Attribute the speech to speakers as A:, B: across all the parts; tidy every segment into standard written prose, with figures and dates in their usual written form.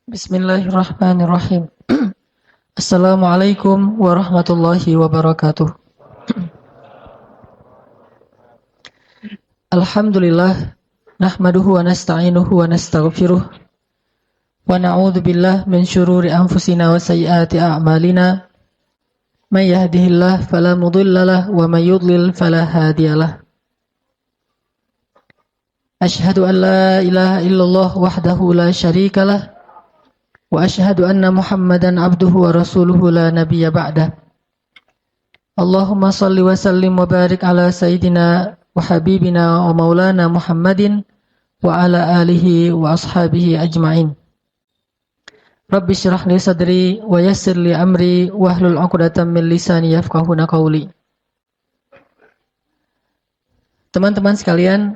A: Bismillahirrahmanirrahim. Assalamualaikum warahmatullahi wabarakatuh. Alhamdulillah, nahmaduhu wa nasta'inuhu wa nastaghfiruh wa na'udzu billah min syururi anfusina wa sayyiati a'malina. May yahdihillahu fala mudhillalah wa may yudlil fala hadiyalah. Asyhadu an la ilaha illallah wahdahu la syarikalah wa asyhadu anna Muhammadan abduhu wa rasuluhu la nabiyya ba'dah. Allahumma salli wa sallim wa barik ala sayyidina wa habibina wa maulana Muhammadin wa ala alihi wa ashabihi ajma'in. Rabbi syrah li sadri wa yassir li amri wahlul 'uqdatam min lisani yafqahuna qawli. Teman-teman sekalian,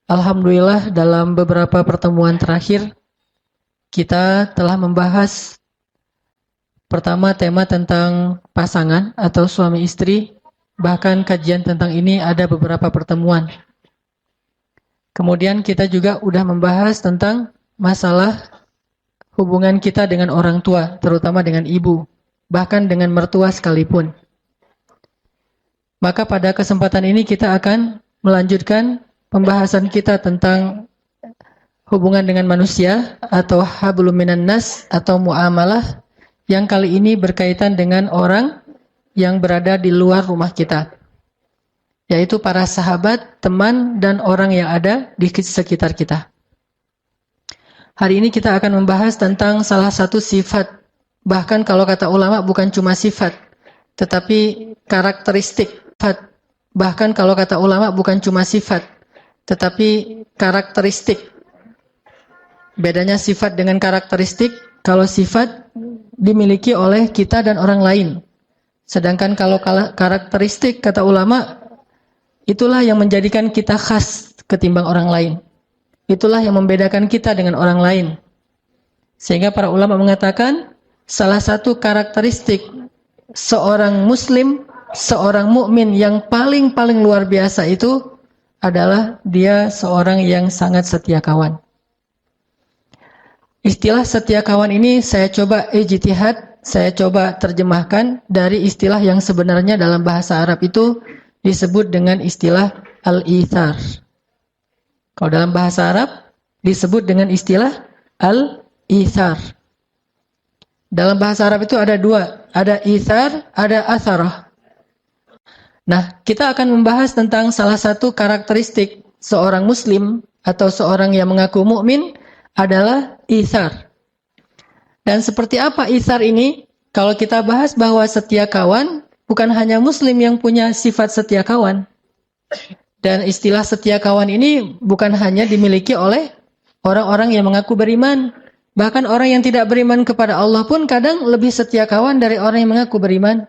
A: Alhamdulillah dalam beberapa pertemuan terakhir kita telah membahas pertama tema tentang pasangan atau suami istri, bahkan kajian tentang ini ada beberapa pertemuan. Kemudian kita juga sudah membahas tentang masalah hubungan kita dengan orang tua, terutama dengan ibu, bahkan dengan mertua sekalipun. Maka pada kesempatan ini kita akan melanjutkan pembahasan kita tentang hubungan dengan manusia atau hablum minan nas atau muamalah yang kali ini berkaitan dengan orang yang berada di luar rumah kita, yaitu para sahabat, teman, dan orang yang ada di sekitar kita. Hari ini kita akan membahas tentang salah satu sifat, bahkan kalau kata ulama bukan cuma sifat, tetapi karakteristik. Bahkan kalau kata ulama bukan cuma sifat, tetapi karakteristik. Bedanya sifat dengan karakteristik, kalau sifat dimiliki oleh kita dan orang lain. Sedangkan kalau karakteristik, kata ulama, itulah yang menjadikan kita khas ketimbang orang lain. Itulah yang membedakan kita dengan orang lain. Sehingga para ulama mengatakan, salah satu karakteristik seorang muslim, seorang mukmin yang paling luar biasa itu adalah dia seorang yang sangat setia kawan. Istilah setia kawan ini saya coba ijtihad, saya coba terjemahkan dari istilah yang sebenarnya dalam bahasa Arab itu disebut dengan istilah al-ithar. Kalau dalam bahasa Arab disebut dengan istilah al-ithar. Dalam bahasa Arab itu ada dua, ada ithar, ada atharah. Nah, kita akan membahas tentang salah satu karakteristik seorang muslim atau seorang yang mengaku mukmin adalah ithar. Dan seperti apa ithar ini? Kalau kita bahas bahwa setia kawan, bukan hanya muslim yang punya sifat setia kawan. Dan istilah setia kawan ini bukan hanya dimiliki oleh orang-orang yang mengaku beriman. Bahkan orang yang tidak beriman kepada Allah pun kadang lebih setia kawan dari orang yang mengaku beriman.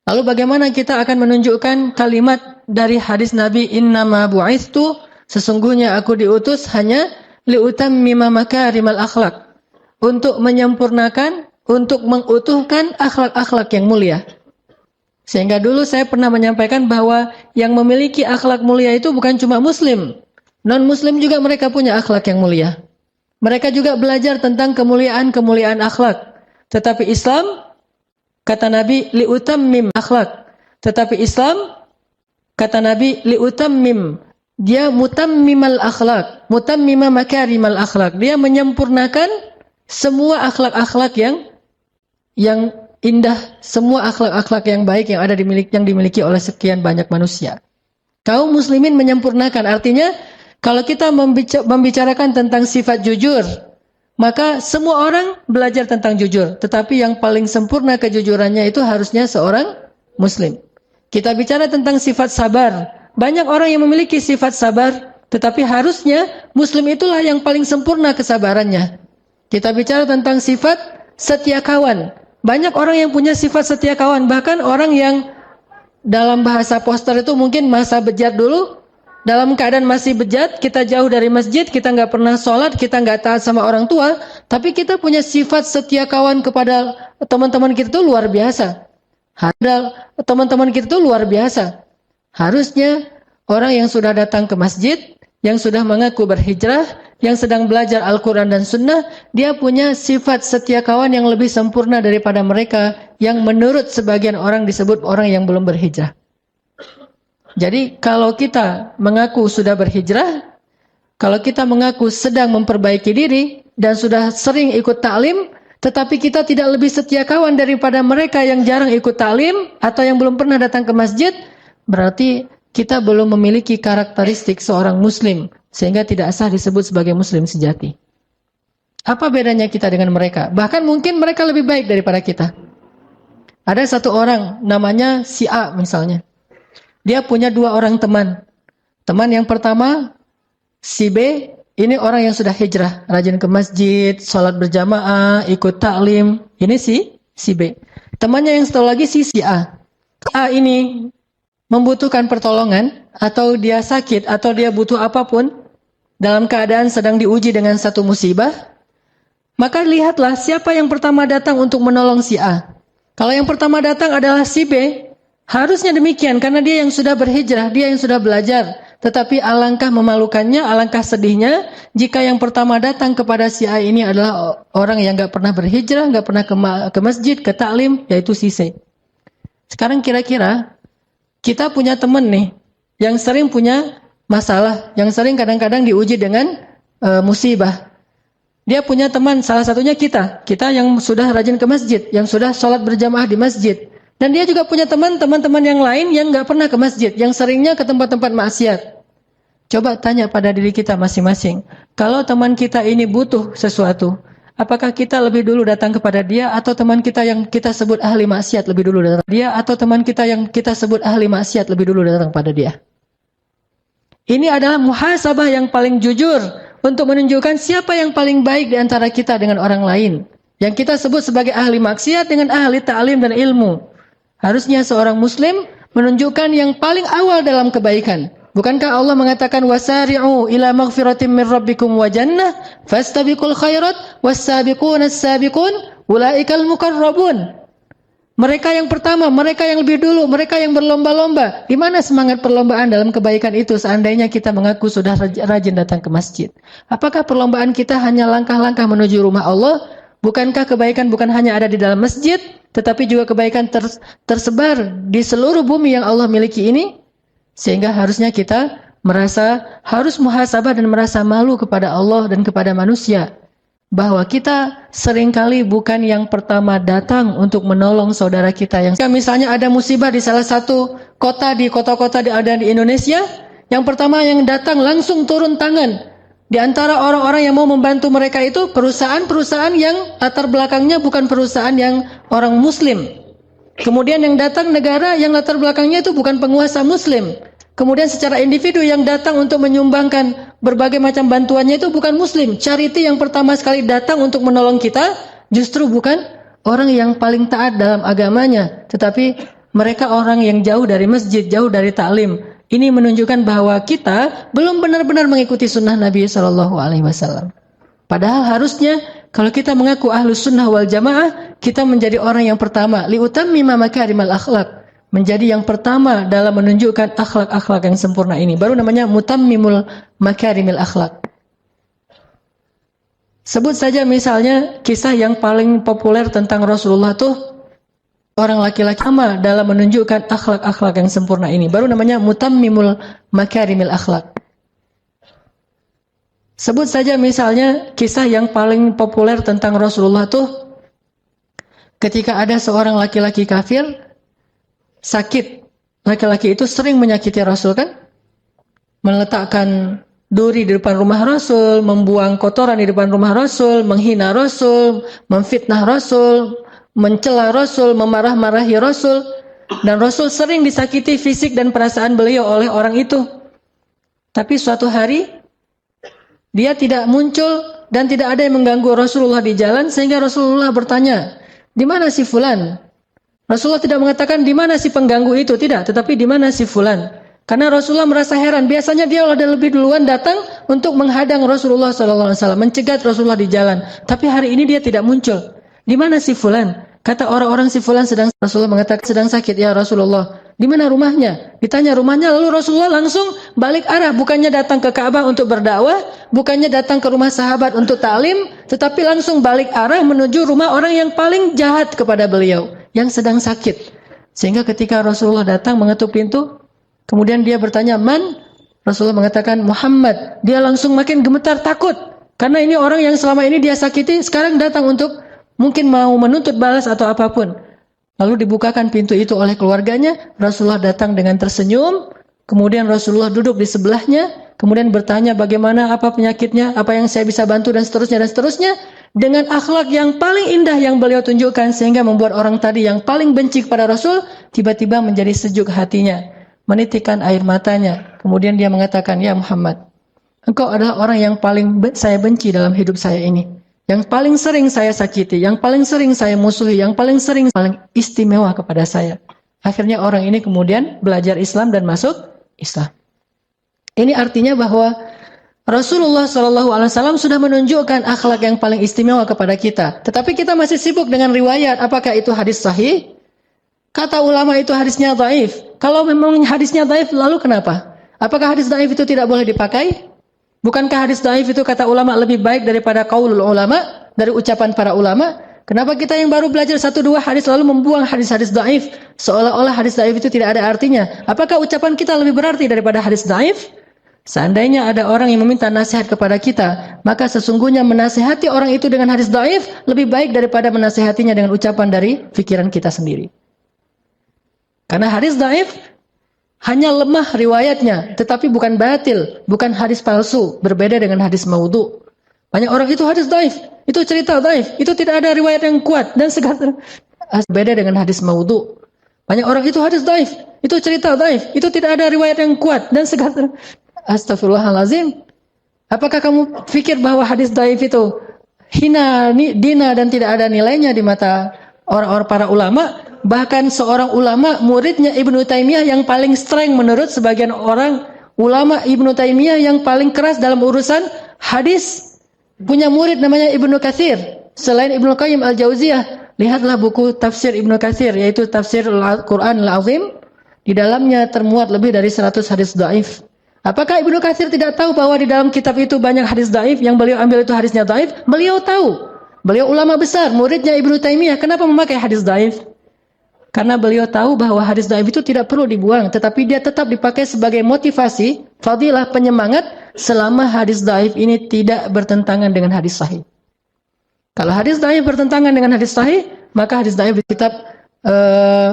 A: Lalu bagaimana kita akan menunjukkan kalimat dari hadis Nabi, innama bu'itstu, sesungguhnya aku diutus hanya liutammima makarimal akhlak, untuk menyempurnakan, untuk mengutuhkan akhlak-akhlak yang mulia. Sehingga dulu saya pernah menyampaikan bahwa yang memiliki akhlak mulia itu bukan cuma muslim, non-muslim juga mereka punya akhlak yang mulia. Mereka juga belajar tentang kemuliaan akhlak. Tetapi Islam, kata Nabi, liutammim akhlak. Tetapi Islam, kata Nabi, liutammim. Dia mutammimal akhlak, mutammima makarimal akhlak. Dia menyempurnakan semua akhlak-akhlak yang indah, semua akhlak-akhlak yang baik yang dimiliki oleh sekian banyak manusia. Kaum muslimin menyempurnakan, artinya kalau kita membicarakan tentang sifat jujur, maka semua orang belajar tentang jujur. Tetapi yang paling sempurna kejujurannya itu harusnya seorang muslim. Kita bicara tentang sifat sabar. Banyak orang yang memiliki sifat sabar, tetapi harusnya muslim itulah yang paling sempurna kesabarannya. Kita bicara tentang sifat setia kawan. Banyak orang yang punya sifat setia kawan. Bahkan orang yang dalam bahasa poster itu mungkin masa bejat dulu, dalam keadaan masih bejat, kita jauh dari masjid, kita nggak pernah sholat, kita nggak taat sama orang tua, tapi kita punya sifat setia kawan kepada teman-teman kita itu luar biasa. Teman-teman kita itu luar biasa. Harusnya orang yang sudah datang ke masjid, yang sudah mengaku berhijrah, yang sedang belajar Al-Quran dan Sunnah, dia punya sifat setia kawan yang lebih sempurna daripada mereka yang menurut sebagian orang disebut orang yang belum berhijrah. Jadi kalau kita mengaku sudah berhijrah, kalau kita mengaku sedang memperbaiki diri dan sudah sering ikut taklim, tetapi kita tidak lebih setia kawan daripada mereka yang jarang ikut taklim atau yang belum pernah datang ke masjid, berarti kita belum memiliki karakteristik seorang muslim, sehingga tidak sah disebut sebagai muslim sejati. Apa bedanya kita dengan mereka? Bahkan mungkin mereka lebih baik daripada kita. Ada satu orang, namanya si A misalnya. Dia punya 2 orang teman. Teman yang pertama, si B, ini orang yang sudah hijrah, rajin ke masjid, sholat berjamaah, ikut taklim. Ini si B. Temannya yang satu lagi si A. A ini membutuhkan pertolongan, atau dia sakit, atau dia butuh apapun, dalam keadaan sedang diuji dengan satu musibah, maka lihatlah siapa yang pertama datang untuk menolong si A. Kalau yang pertama datang adalah si B, harusnya demikian, karena dia yang sudah berhijrah, dia yang sudah belajar. Tetapi alangkah memalukannya, alangkah sedihnya, jika yang pertama datang kepada si A ini adalah orang yang gak pernah berhijrah, gak pernah ke masjid, ke taklim, yaitu si C. Sekarang kira-kira, kita punya teman nih, yang sering punya masalah, yang sering kadang-kadang diuji dengan musibah. Dia punya teman, salah satunya kita yang sudah rajin ke masjid, yang sudah sholat berjamaah di masjid. Dan dia juga punya teman-teman yang lain yang gak pernah ke masjid, yang seringnya ke tempat-tempat maksiat. Coba tanya pada diri kita masing-masing, kalau teman kita ini butuh sesuatu, apakah kita lebih dulu datang kepada dia, atau teman kita yang kita sebut ahli maksiat lebih dulu datang kepada dia, atau teman kita yang kita sebut ahli maksiat lebih dulu datang pada dia? Ini adalah muhasabah yang paling jujur untuk menunjukkan siapa yang paling baik di antara kita dengan orang lain. Yang kita sebut sebagai ahli maksiat dengan ahli ta'lim dan ilmu. Harusnya seorang muslim menunjukkan yang paling awal dalam kebaikan. Bukankah Allah mengatakan wasari'u ila maghfiratin min rabbikum wa jannah fastabiqul khairat was-sabiquna as-sabiqun ulaikal muqarrabun. Mereka yang pertama, mereka yang lebih dulu, mereka yang berlomba-lomba. Di mana semangat perlombaan dalam kebaikan itu seandainya kita mengaku sudah rajin datang ke masjid? Apakah perlombaan kita hanya langkah-langkah menuju rumah Allah? Bukankah kebaikan bukan hanya ada di dalam masjid, tetapi juga kebaikan tersebar di seluruh bumi yang Allah miliki ini? Sehingga harusnya kita harus muhasabah dan merasa malu kepada Allah dan kepada manusia. Bahwa kita seringkali bukan yang pertama datang untuk menolong saudara kita yang misalnya ada musibah di salah satu kota di kota-kota ada di Indonesia, yang pertama yang datang langsung turun tangan di antara orang-orang yang mau membantu mereka itu perusahaan-perusahaan yang latar belakangnya bukan perusahaan yang orang muslim. Kemudian yang datang negara yang latar belakangnya itu bukan penguasa muslim. Kemudian secara individu yang datang untuk menyumbangkan berbagai macam bantuannya itu bukan muslim. Charity yang pertama sekali datang untuk menolong kita justru bukan orang yang paling taat dalam agamanya, tetapi mereka orang yang jauh dari masjid, jauh dari taklim. Ini menunjukkan bahwa kita belum benar-benar mengikuti sunnah Nabi SAW. Padahal harusnya kalau kita mengaku ahlus sunnah wal jamaah, kita menjadi orang yang pertama liutammima makarimal akhlak. Menjadi yang pertama dalam menunjukkan akhlak-akhlak yang sempurna ini. Baru namanya mutammimul makarimil akhlak. Sebut saja misalnya kisah yang paling populer tentang Rasulullah tuh orang laki-laki sama dalam menunjukkan akhlak-akhlak yang sempurna ini. Baru namanya mutammimul makarimil akhlak. Sebut saja misalnya kisah yang paling populer tentang Rasulullah tuh ketika ada seorang laki-laki kafir sakit. Laki-laki itu sering menyakiti Rasul kan? Meletakkan duri di depan rumah Rasul, membuang kotoran di depan rumah Rasul, menghina Rasul, memfitnah Rasul, mencela Rasul, memarah-marahi Rasul. Dan Rasul sering disakiti fisik dan perasaan beliau oleh orang itu. Tapi suatu hari dia tidak muncul dan tidak ada yang mengganggu Rasulullah di jalan, sehingga Rasulullah bertanya, "Di mana si fulan?" Rasulullah tidak mengatakan di mana si pengganggu itu, tidak, tetapi di mana si fulan. Karena Rasulullah merasa heran, biasanya dia ada lebih duluan datang untuk menghadang Rasulullah SAW, mencegat Rasulullah di jalan. Tapi hari ini dia tidak muncul. Di mana si fulan? Kata orang-orang si fulan Rasulullah mengatakan sedang sakit ya Rasulullah. Di mana rumahnya? Ditanya rumahnya, lalu Rasulullah langsung balik arah. Bukannya datang ke Ka'bah untuk berdakwah, bukannya datang ke rumah sahabat untuk ta'lim, tetapi langsung balik arah menuju rumah orang yang paling jahat kepada beliau, yang sedang sakit. Sehingga ketika Rasulullah datang mengetuk pintu, kemudian dia bertanya, "Man?" Rasulullah mengatakan, "Muhammad." Dia langsung makin gemetar, takut. Karena ini orang yang selama ini dia sakiti, sekarang datang untuk mungkin mau menuntut balas atau apapun. Lalu dibukakan pintu itu oleh keluarganya. Rasulullah datang dengan tersenyum. Kemudian Rasulullah duduk di sebelahnya. Kemudian bertanya bagaimana, apa penyakitnya, apa yang saya bisa bantu, dan seterusnya, dan seterusnya. Dengan akhlak yang paling indah yang beliau tunjukkan. Sehingga membuat orang tadi yang paling benci kepada Rasul, tiba-tiba menjadi sejuk hatinya. Menitikkan air matanya. Kemudian dia mengatakan, "Ya Muhammad, engkau adalah orang yang paling saya benci dalam hidup saya ini. Yang paling sering saya sakiti, yang paling sering saya musuhi, yang paling istimewa kepada saya." Akhirnya orang ini kemudian belajar Islam dan masuk Islam. Ini artinya bahwa Rasulullah SAW sudah menunjukkan akhlak yang paling istimewa kepada kita. Tetapi kita masih sibuk dengan riwayat, apakah itu hadis sahih? Kata ulama itu hadisnya dhaif. Kalau memang hadisnya dhaif, lalu kenapa? Apakah hadis dhaif itu tidak boleh dipakai? Bukankah hadis dhaif itu kata ulama lebih baik daripada qaulul ulama, dari ucapan para ulama? Kenapa kita yang baru belajar 1-2 hadis lalu membuang hadis-hadis dhaif? Seolah-olah hadis dhaif itu tidak ada artinya. Apakah ucapan kita lebih berarti daripada hadis dhaif? Seandainya ada orang yang meminta nasihat kepada kita, maka sesungguhnya menasihati orang itu dengan hadis dhaif lebih baik daripada menasihatinya dengan ucapan dari pikiran kita sendiri. Karena hadis dhaif hanya lemah riwayatnya, tetapi bukan batil, bukan hadis palsu, berbeda dengan hadis maudhu. Banyak orang itu hadis dhaif, itu cerita dhaif, itu tidak ada riwayat yang kuat dan segala berbeda dengan hadis maudhu. Banyak orang itu hadis dhaif, itu cerita dhaif, itu tidak ada riwayat yang kuat dan segala astagfirullahalazim. Apakah kamu pikir bahwa hadis dhaif itu hina, dina dan tidak ada nilainya di mata orang-orang para ulama? Bahkan seorang ulama, muridnya Ibnu Taimiyah yang paling streng menurut sebagian orang, ulama Ibnu Taimiyah yang paling keras dalam urusan hadis, punya murid namanya Ibnu Katsir. Selain Ibnu Qayyim Al-Jauziyah, lihatlah buku tafsir Ibnu Katsir, yaitu tafsir Al-Quran Al-Azim. Di dalamnya termuat lebih dari 100 hadis dhaif. Apakah Ibnu Katsir tidak tahu bahwa di dalam kitab itu banyak hadis dhaif, yang beliau ambil itu hadisnya dhaif? Beliau tahu. Beliau ulama besar, muridnya Ibnu Taimiyah. Kenapa memakai hadis dhaif? Karena beliau tahu bahwa hadis dhaif itu tidak perlu dibuang, tetapi dia tetap dipakai sebagai motivasi, fadilah, penyemangat, selama hadis dhaif ini tidak bertentangan dengan hadis sahih. Kalau hadis dhaif bertentangan dengan hadis sahih, maka hadis dhaif di kitab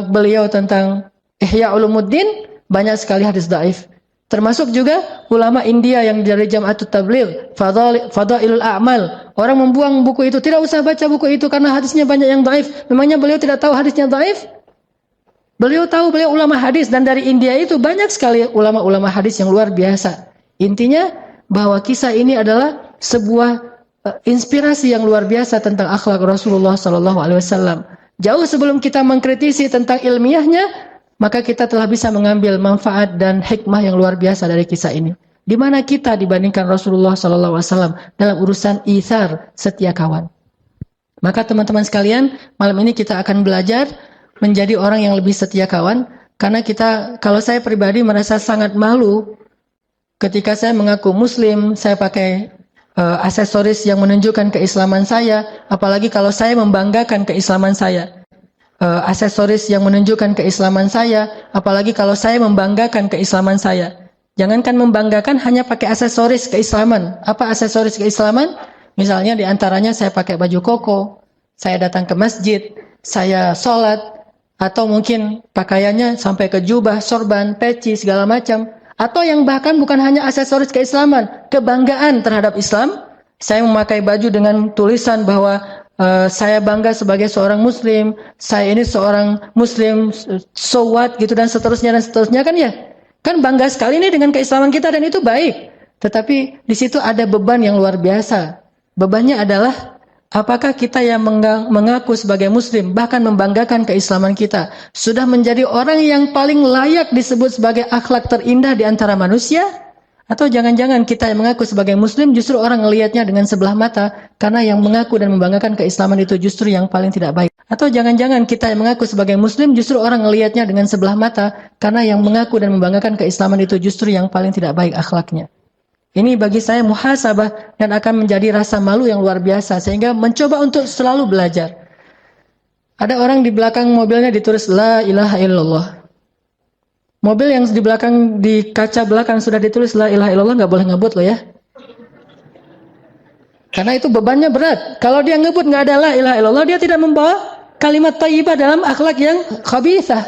A: beliau tentang Ihya Ulumuddin, banyak sekali hadis dhaif. Termasuk juga ulama India yang dari Jam'atut Tabligh, Fadailul A'mal. Orang membuang buku itu, tidak usah baca buku itu karena hadisnya banyak yang dhaif. Memangnya beliau tidak tahu hadisnya dhaif? Beliau tahu, beliau ulama hadis, dan dari India itu banyak sekali ulama-ulama hadis yang luar biasa. Intinya bahwa kisah ini adalah sebuah inspirasi yang luar biasa tentang akhlak Rasulullah SAW. Jauh sebelum kita mengkritisi tentang ilmiahnya, maka kita telah bisa mengambil manfaat dan hikmah yang luar biasa dari kisah ini. Di mana kita dibandingkan Rasulullah SAW dalam urusan itsar, setia kawan. Maka teman-teman sekalian, malam ini kita akan belajar menjadi orang yang lebih setia kawan, karena kalau saya pribadi merasa sangat malu ketika saya mengaku muslim, saya pakai aksesoris yang menunjukkan keislaman saya, apalagi kalau saya membanggakan keislaman saya. Aksesoris yang menunjukkan keislaman saya, apalagi kalau saya membanggakan keislaman saya. Jangankan membanggakan, hanya pakai aksesoris keislaman. Apa aksesoris keislaman? Misalnya diantaranya saya pakai baju koko, saya datang ke masjid, saya sholat, atau mungkin pakaiannya sampai ke jubah, sorban, peci, segala macam. Atau yang bahkan bukan hanya aksesoris keislaman, kebanggaan terhadap Islam. Saya memakai baju dengan tulisan bahwa saya bangga sebagai seorang muslim, saya ini seorang muslim, so what, gitu, dan seterusnya kan ya. Kan bangga sekali nih dengan keislaman kita, dan itu baik. Tetapi di situ ada beban yang luar biasa. Bebannya adalah apakah kita yang mengaku sebagai muslim, bahkan membanggakan keislaman kita, sudah menjadi orang yang paling layak disebut sebagai akhlak terindah di antara manusia? Atau jangan-jangan kita yang mengaku sebagai muslim justru orang melihatnya dengan sebelah mata, karena yang mengaku dan membanggakan keislaman itu justru yang paling tidak baik. Atau jangan-jangan kita yang mengaku sebagai muslim justru orang ngelihatnya dengan sebelah mata karena yang mengaku dan membanggakan keislaman itu justru yang paling tidak baik akhlaknya. Ini bagi saya muhasabah dan akan menjadi rasa malu yang luar biasa sehingga mencoba untuk selalu belajar. Ada orang di belakang mobilnya ditulis La ilaha illallah. Mobil yang di belakang, di kaca belakang sudah ditulis La ilaha illallah, nggak boleh ngebut loh ya. Karena itu bebannya berat. Kalau dia ngebut nggak ada La ilaha illallah, dia tidak membawa kalimat thayyibah dalam akhlak yang khabithah.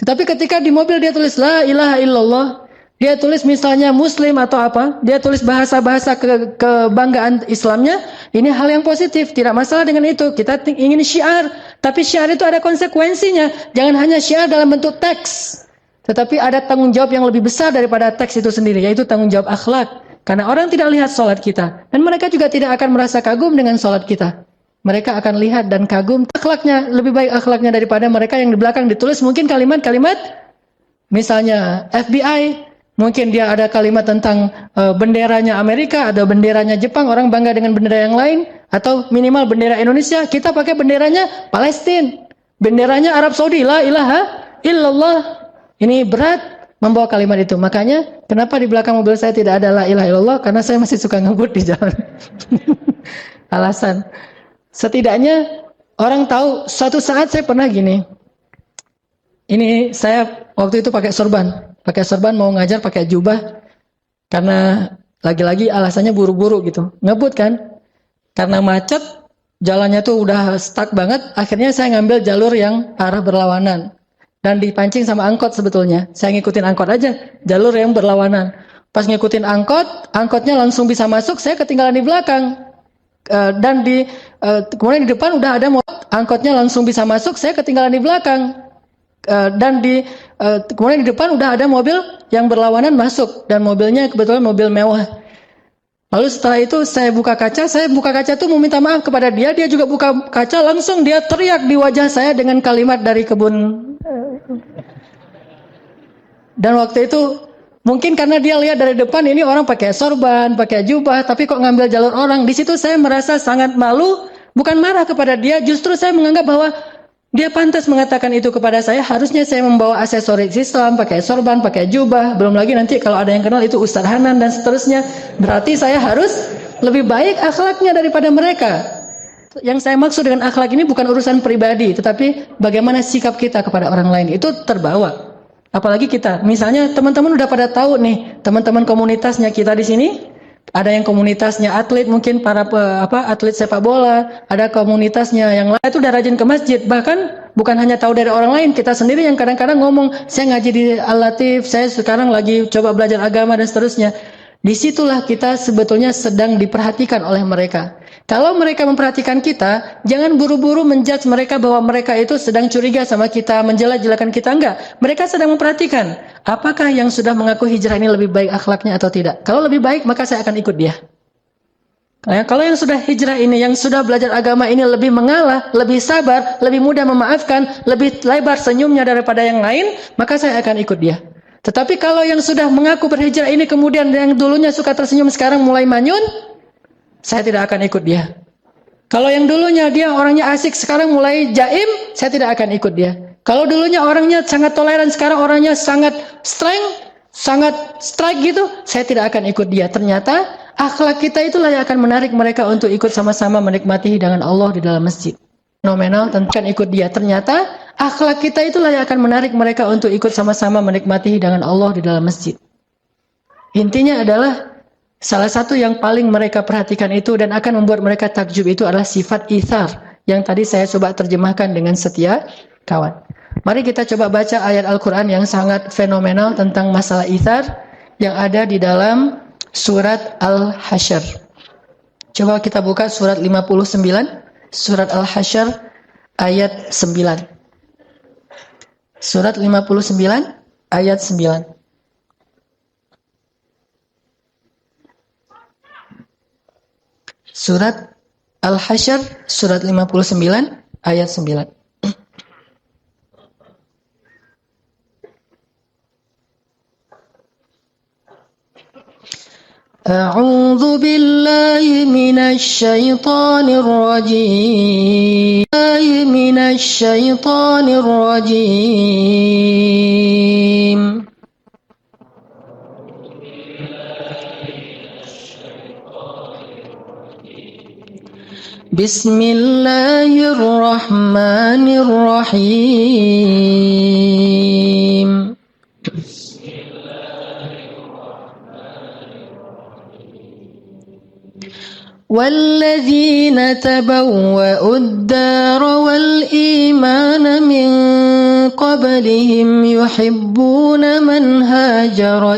A: Tetapi ketika di mobil dia tulis La ilaha illallah, dia tulis misalnya muslim atau apa, dia tulis bahasa-bahasa kebanggaan Islamnya, ini hal yang positif, tidak masalah dengan itu. Kita ingin syiar, tapi syiar itu ada konsekuensinya. Jangan hanya syiar dalam bentuk teks, tetapi ada tanggung jawab yang lebih besar daripada teks itu sendiri, yaitu tanggung jawab akhlak. Karena orang tidak lihat sholat kita, dan mereka juga tidak akan merasa kagum dengan sholat kita. Mereka akan lihat dan kagum akhlaknya, lebih baik akhlaknya daripada mereka yang di belakang ditulis mungkin kalimat-kalimat, misalnya FBI, mungkin dia ada kalimat tentang benderanya Amerika, ada benderanya Jepang, orang bangga dengan bendera yang lain, atau minimal bendera Indonesia, kita pakai benderanya Palestina, benderanya Arab Saudi, La ilaha illallah. Ini berat membawa kalimat itu. Makanya kenapa di belakang mobil saya tidak ada La ilaha illallah? Karena saya masih suka ngebut di jalan. Alasan. Setidaknya orang tahu suatu saat saya pernah gini. Ini saya waktu itu pakai sorban. Pakai sorban mau ngajar pakai jubah. Karena lagi-lagi alasannya buru-buru gitu. Ngebut kan? Karena macet, jalannya tuh udah stuck banget. Akhirnya saya ngambil jalur yang arah berlawanan. Dan dipancing sama angkot sebetulnya. Saya ngikutin angkot aja, jalur yang berlawanan. Pas ngikutin angkot, angkotnya langsung bisa masuk, saya ketinggalan di belakang. Kemudian di depan udah ada mobil, angkotnya langsung bisa masuk, saya ketinggalan di belakang. Kemudian di depan udah ada mobil yang berlawanan masuk. Dan mobilnya kebetulan mobil mewah. Lalu setelah itu saya buka kaca tuh mau minta maaf kepada dia, dia juga buka kaca, langsung dia teriak di wajah saya dengan kalimat dari kebun. Dan waktu itu mungkin karena dia lihat dari depan ini orang pakai sorban, pakai jubah, tapi kok ngambil jalur orang. Di situ saya merasa sangat malu, bukan marah kepada dia, justru saya menganggap bahwa dia pantas mengatakan itu kepada saya. Harusnya saya membawa aksesoris Islam, pakai sorban, pakai jubah. Belum lagi nanti kalau ada yang kenal itu Ustadz Hanan dan seterusnya. Berarti saya harus lebih baik akhlaknya daripada mereka. Yang saya maksud dengan akhlak ini bukan urusan pribadi, tetapi bagaimana sikap kita kepada orang lain. Itu terbawa. Apalagi kita, misalnya teman-teman udah pada tahu nih, teman-teman komunitasnya kita di sini, ada yang komunitasnya atlet, mungkin para atlet sepak bola, ada komunitasnya yang lain itu udah rajin ke masjid, bahkan bukan hanya tahu dari orang lain, kita sendiri yang kadang-kadang ngomong, saya ngaji di Al-Latif, saya sekarang lagi coba belajar agama dan seterusnya. Disitulah kita sebetulnya sedang diperhatikan oleh mereka. Kalau mereka memperhatikan kita, jangan buru-buru menjudge mereka bahwa mereka itu sedang curiga sama kita, menjelek-jelekan kita, enggak. Mereka sedang memperhatikan, apakah yang sudah mengaku hijrah ini lebih baik akhlaknya atau tidak. Kalau lebih baik, maka saya akan ikut dia. Kalau yang sudah hijrah ini, yang sudah belajar agama ini lebih mengalah, lebih sabar, lebih mudah memaafkan, lebih lebar senyumnya daripada yang lain, maka saya akan ikut dia. Tetapi kalau yang sudah mengaku berhijrah ini kemudian yang dulunya suka tersenyum sekarang mulai manyun, saya tidak akan ikut dia. Kalau yang dulunya dia orangnya asik sekarang mulai jaim, saya tidak akan ikut dia. Kalau dulunya orangnya sangat toleran sekarang orangnya sangat strength, sangat strike gitu, saya tidak akan ikut dia. Ternyata akhlak kita itulah yang akan menarik mereka untuk ikut sama-sama menikmati hidangan Allah di dalam masjid. Fenomenal, tentu akan ikut dia. Ternyata akhlak kita itulah yang akan menarik mereka untuk ikut sama-sama menikmati hidangan Allah di dalam masjid. Intinya adalah salah satu yang paling mereka perhatikan itu dan akan membuat mereka takjub itu adalah sifat ithar yang tadi saya coba terjemahkan dengan setia kawan. Mari kita coba baca ayat Al-Quran yang sangat fenomenal tentang masalah ithar yang ada di dalam surat Al-Hasyr. Coba kita buka surat 59, surat Al-Hasyr ayat 9. Surat 59 ayat 9. Surat Al-Hasyr, surat 59, ayat 9. أعوذ بالله من الشيطان الرجيم بسم الله الرحمن الرحيم والذين تبوأوا الدار والإيمان من قبلهم يحبون من هاجر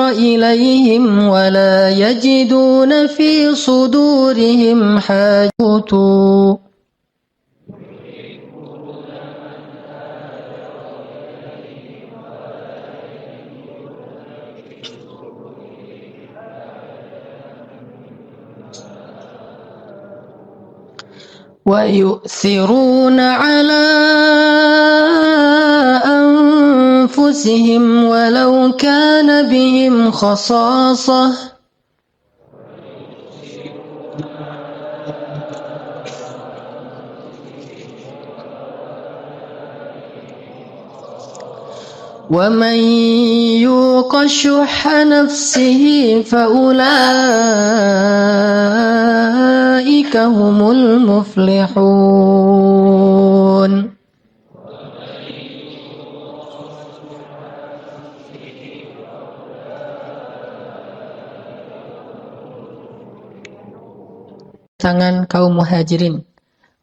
A: إليهم ولا يجدون في صدورهم حاجة ويؤثرون على أنفسهم ولو كان بهم خصاصة ومن يوق شح نفسه فأولئك هم المفلحون. Tangan kaum muhajirin.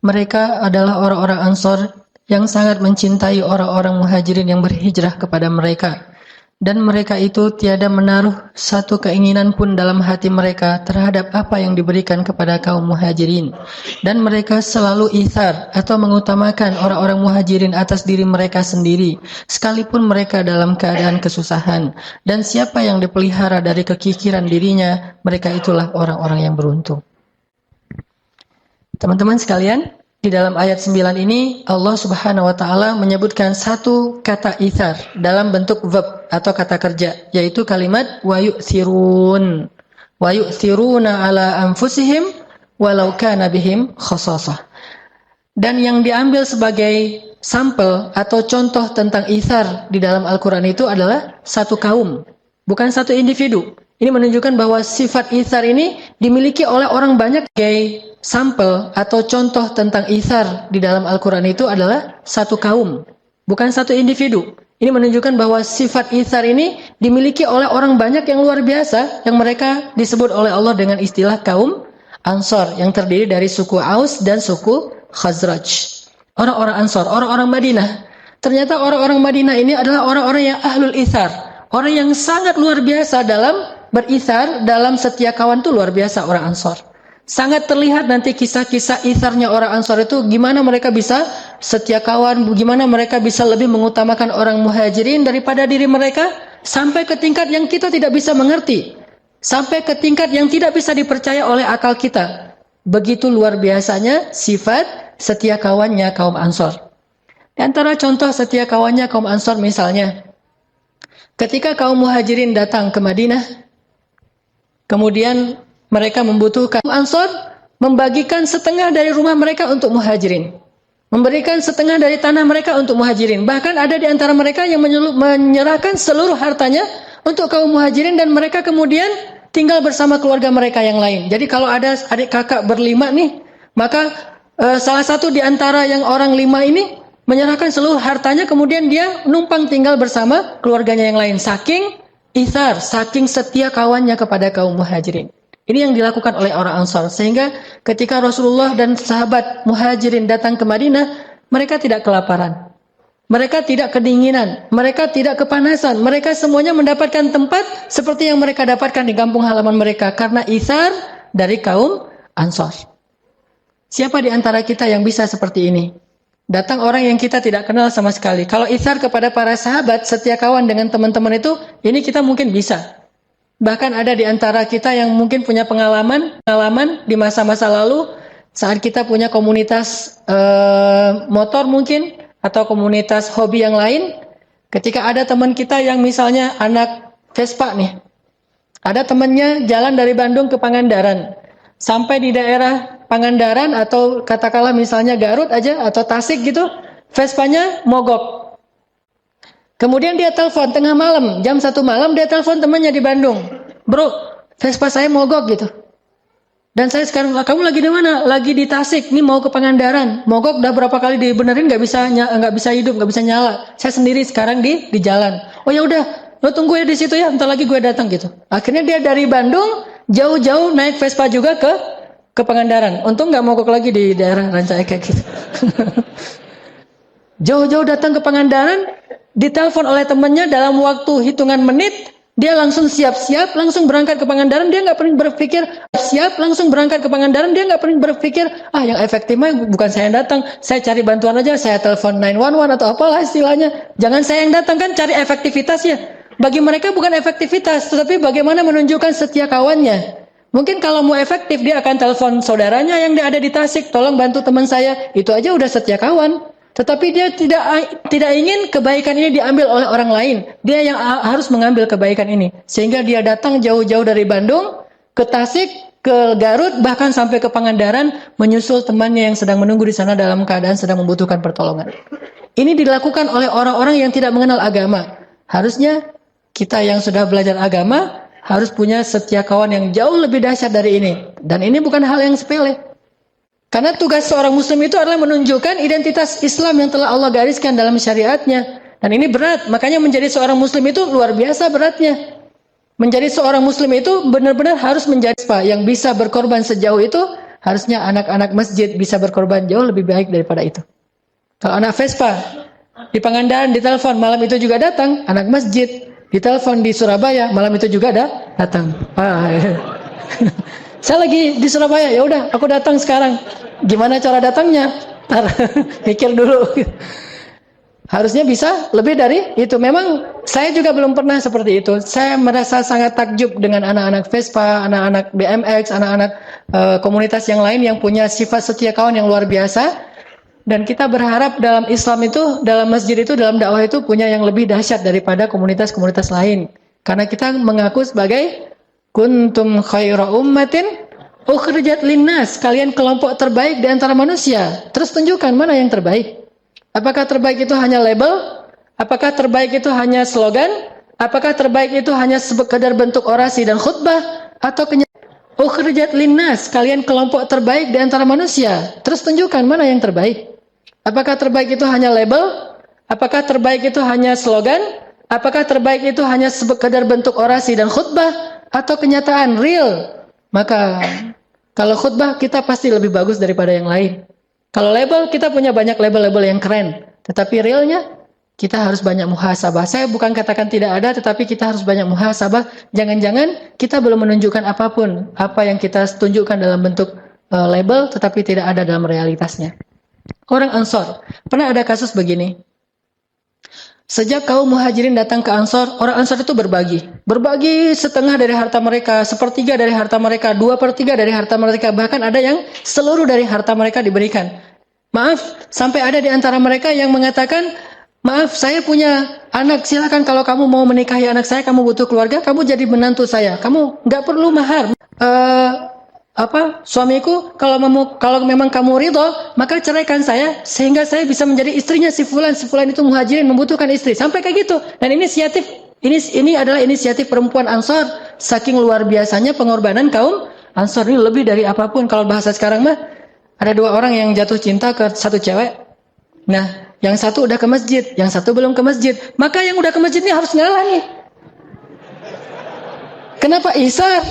A: Mereka adalah orang-orang Ansor yang sangat mencintai orang-orang muhajirin yang berhijrah kepada mereka. Dan mereka itu tiada menaruh satu keinginan pun dalam hati mereka terhadap apa yang diberikan kepada kaum muhajirin. Dan mereka selalu ithar atau mengutamakan orang-orang muhajirin atas diri mereka sendiri, sekalipun mereka dalam keadaan kesusahan. Dan siapa yang dipelihara dari kekikiran dirinya, mereka itulah orang-orang yang beruntung. Teman-teman sekalian, di dalam ayat 9 ini Allah Subhanahu wa taala menyebutkan satu kata ithar dalam bentuk verb atau kata kerja, yaitu kalimat wa yu'thirun. Wa yu'thiruna ala anfusihim walau kana bihim khasasah. Dan yang diambil sebagai sampel atau contoh tentang ithar di dalam Al-Qur'an itu adalah satu kaum, bukan satu individu. Ini menunjukkan bahwa sifat ithar ini dimiliki oleh orang banyak. Sebagai sampel atau contoh tentang ithar di dalam Al-Quran itu adalah satu kaum, bukan satu individu. Ini menunjukkan bahwa sifat ithar ini dimiliki oleh orang banyak yang luar biasa, yang mereka disebut oleh Allah dengan istilah kaum Ansor, yang terdiri dari suku Aus dan suku Khazraj. Orang-orang Ansor, orang-orang Madinah. Ternyata orang-orang Madinah ini adalah orang-orang yang ahlul ithar, orang yang sangat luar biasa dalam berithar, dalam setia kawan itu luar biasa orang Ansor. Sangat terlihat nanti kisah-kisah itharnya orang Ansor itu, gimana mereka bisa setia kawan, gimana mereka bisa lebih mengutamakan orang muhajirin daripada diri mereka, sampai ke tingkat yang kita tidak bisa mengerti, sampai ke tingkat yang tidak bisa dipercaya oleh akal kita. Begitu luar biasanya sifat setia kawannya kaum Ansor. Di antara contoh setia kawannya kaum Ansor misalnya, ketika kaum muhajirin datang ke Madinah, kemudian mereka membutuhkan, Ansor membagikan setengah dari rumah mereka untuk muhajirin, memberikan setengah dari tanah mereka untuk muhajirin. Bahkan ada di antara mereka yang menyerahkan seluruh hartanya untuk kaum muhajirin, dan mereka kemudian tinggal bersama keluarga mereka yang lain. Jadi kalau ada adik kakak berlima nih, maka salah satu di antara yang orang 5 ini menyerahkan seluruh hartanya, kemudian dia numpang tinggal bersama keluarganya yang lain. Saking ithar, saking setia kawannya kepada kaum muhajirin. Ini yang dilakukan oleh orang Ansar. Sehingga ketika Rasulullah dan sahabat muhajirin datang ke Madinah, mereka tidak kelaparan, mereka tidak kedinginan, mereka tidak kepanasan. Mereka semuanya mendapatkan tempat seperti yang mereka dapatkan di kampung halaman mereka, karena ithar dari kaum Ansar. Siapa di antara kita yang bisa seperti ini? Datang orang yang kita tidak kenal sama sekali. Kalau ithar kepada para sahabat, setia kawan dengan teman-teman itu, ini kita mungkin bisa. Bahkan ada di antara kita yang mungkin punya pengalaman di masa-masa lalu saat kita punya komunitas motor mungkin atau komunitas hobi yang lain. Ketika ada teman kita yang misalnya anak Vespa nih, ada temannya jalan dari Bandung ke Pangandaran, sampai di daerah Pangandaran atau katakanlah misalnya Garut aja atau Tasik gitu, Vespanya mogok. Kemudian dia telepon tengah malam, jam 1 malam dia telepon temannya di Bandung. Bro, Vespa saya mogok gitu. Dan saya sekarang, kamu lagi di mana? Lagi di Tasik, ini mau ke Pangandaran. Mogok udah berapa kali dibenerin nggak bisa hidup, nggak bisa nyala. Saya sendiri sekarang di jalan. Oh ya udah, lo tunggu ya di situ ya, entar lagi gue datang gitu. Akhirnya dia dari Bandung jauh-jauh naik Vespa juga ke Pangandaran. Untung nggak mogok lagi di daerah Ranca Ekek gitu. Jauh-jauh datang ke Pangandaran, ditelepon oleh temannya dalam waktu hitungan menit, dia langsung siap-siap, langsung berangkat ke Pangandaran. Dia nggak pernah berpikir yang efektif mah bukan saya yang datang, saya cari bantuan aja, saya telepon 911 atau apalah istilahnya. Jangan saya yang datang, kan cari efektivitasnya. Bagi mereka bukan efektivitas, tetapi bagaimana menunjukkan setia kawannya. Mungkin kalau mau efektif, dia akan telepon saudaranya yang ada di Tasik, tolong bantu teman saya. Itu aja udah setia kawan. Tetapi dia tidak ingin kebaikan ini diambil oleh orang lain. Dia yang harus mengambil kebaikan ini. Sehingga dia datang jauh-jauh dari Bandung ke Tasik, ke Garut, bahkan sampai ke Pangandaran, menyusul temannya yang sedang menunggu di sana dalam keadaan sedang membutuhkan pertolongan. Ini dilakukan oleh orang-orang yang tidak mengenal agama. Harusnya kita yang sudah belajar agama harus punya setia kawan yang jauh lebih dahsyat dari ini. Dan ini bukan hal yang sepele. Karena tugas seorang muslim itu adalah menunjukkan identitas Islam yang telah Allah gariskan dalam syariatnya. Dan ini berat, makanya menjadi seorang muslim itu luar biasa beratnya. Menjadi seorang muslim itu benar-benar harus menjadi yang bisa berkorban sejauh itu. Harusnya anak-anak masjid bisa berkorban jauh lebih baik daripada itu. Kalau anak Vespa di Pangandaran ditelepon, malam itu juga datang. Anak masjid ditelepon di Surabaya, malam itu juga datang. Saya lagi di Surabaya, ya udah aku datang sekarang. Gimana cara datangnya? Mikir dulu. Harusnya bisa lebih dari itu. Memang saya juga belum pernah seperti itu. Saya merasa sangat takjub dengan anak-anak Vespa, anak-anak BMX, anak-anak komunitas yang lain yang punya sifat setia kawan yang luar biasa. Dan kita berharap dalam Islam itu, dalam masjid itu, dalam dakwah itu punya yang lebih dahsyat daripada komunitas-komunitas lain. Karena kita mengaku sebagai kuntum khaira ummatin ukhrijat linnas, kalian kelompok terbaik di antara manusia. Terus tunjukkan mana yang terbaik. Apakah terbaik itu hanya label? Apakah terbaik itu hanya slogan? Apakah terbaik itu hanya sekedar bentuk orasi dan khutbah? Atau ukhrijat linnas, kalian kelompok terbaik di antara manusia. Terus tunjukkan mana yang terbaik. Apakah terbaik itu hanya label? Apakah terbaik itu hanya slogan? Apakah terbaik itu hanya sekedar bentuk orasi dan khutbah? Atau kenyataan real? Maka kalau khutbah kita pasti lebih bagus daripada yang lain. Kalau label kita punya banyak label-label yang keren. Tetapi realnya kita harus banyak muhasabah. Saya bukan katakan tidak ada, tetapi kita harus banyak muhasabah. Jangan-jangan kita belum menunjukkan apapun. Apa yang kita tunjukkan dalam bentuk label, tetapi tidak ada dalam realitasnya. Orang Ansor. Pernah ada kasus begini. Sejak kaum muhajirin datang ke Ansor, orang Ansor itu berbagi. Berbagi setengah dari harta mereka, sepertiga dari harta mereka, 2/3 dari harta mereka. Bahkan ada yang seluruh dari harta mereka diberikan. Maaf, sampai ada di antara mereka yang mengatakan, maaf, saya punya anak, silakan kalau kamu mau menikahi anak saya, kamu butuh keluarga, kamu jadi menantu saya. Kamu nggak perlu mahar. Suamiku, kalau memang kamu ridho, maka ceraikan saya sehingga saya bisa menjadi istrinya si fulan itu muhajirin membutuhkan istri. Sampai kayak gitu. Dan ini adalah inisiatif perempuan Ansor. Saking luar biasanya pengorbanan kaum Ansor ini lebih dari apapun. Kalau bahasa sekarang mah ada 2 orang yang jatuh cinta ke satu cewek. Nah, yang satu udah ke masjid, yang satu belum ke masjid. Maka yang udah ke masjid ini harus ngalah nih. Kenapa Isa?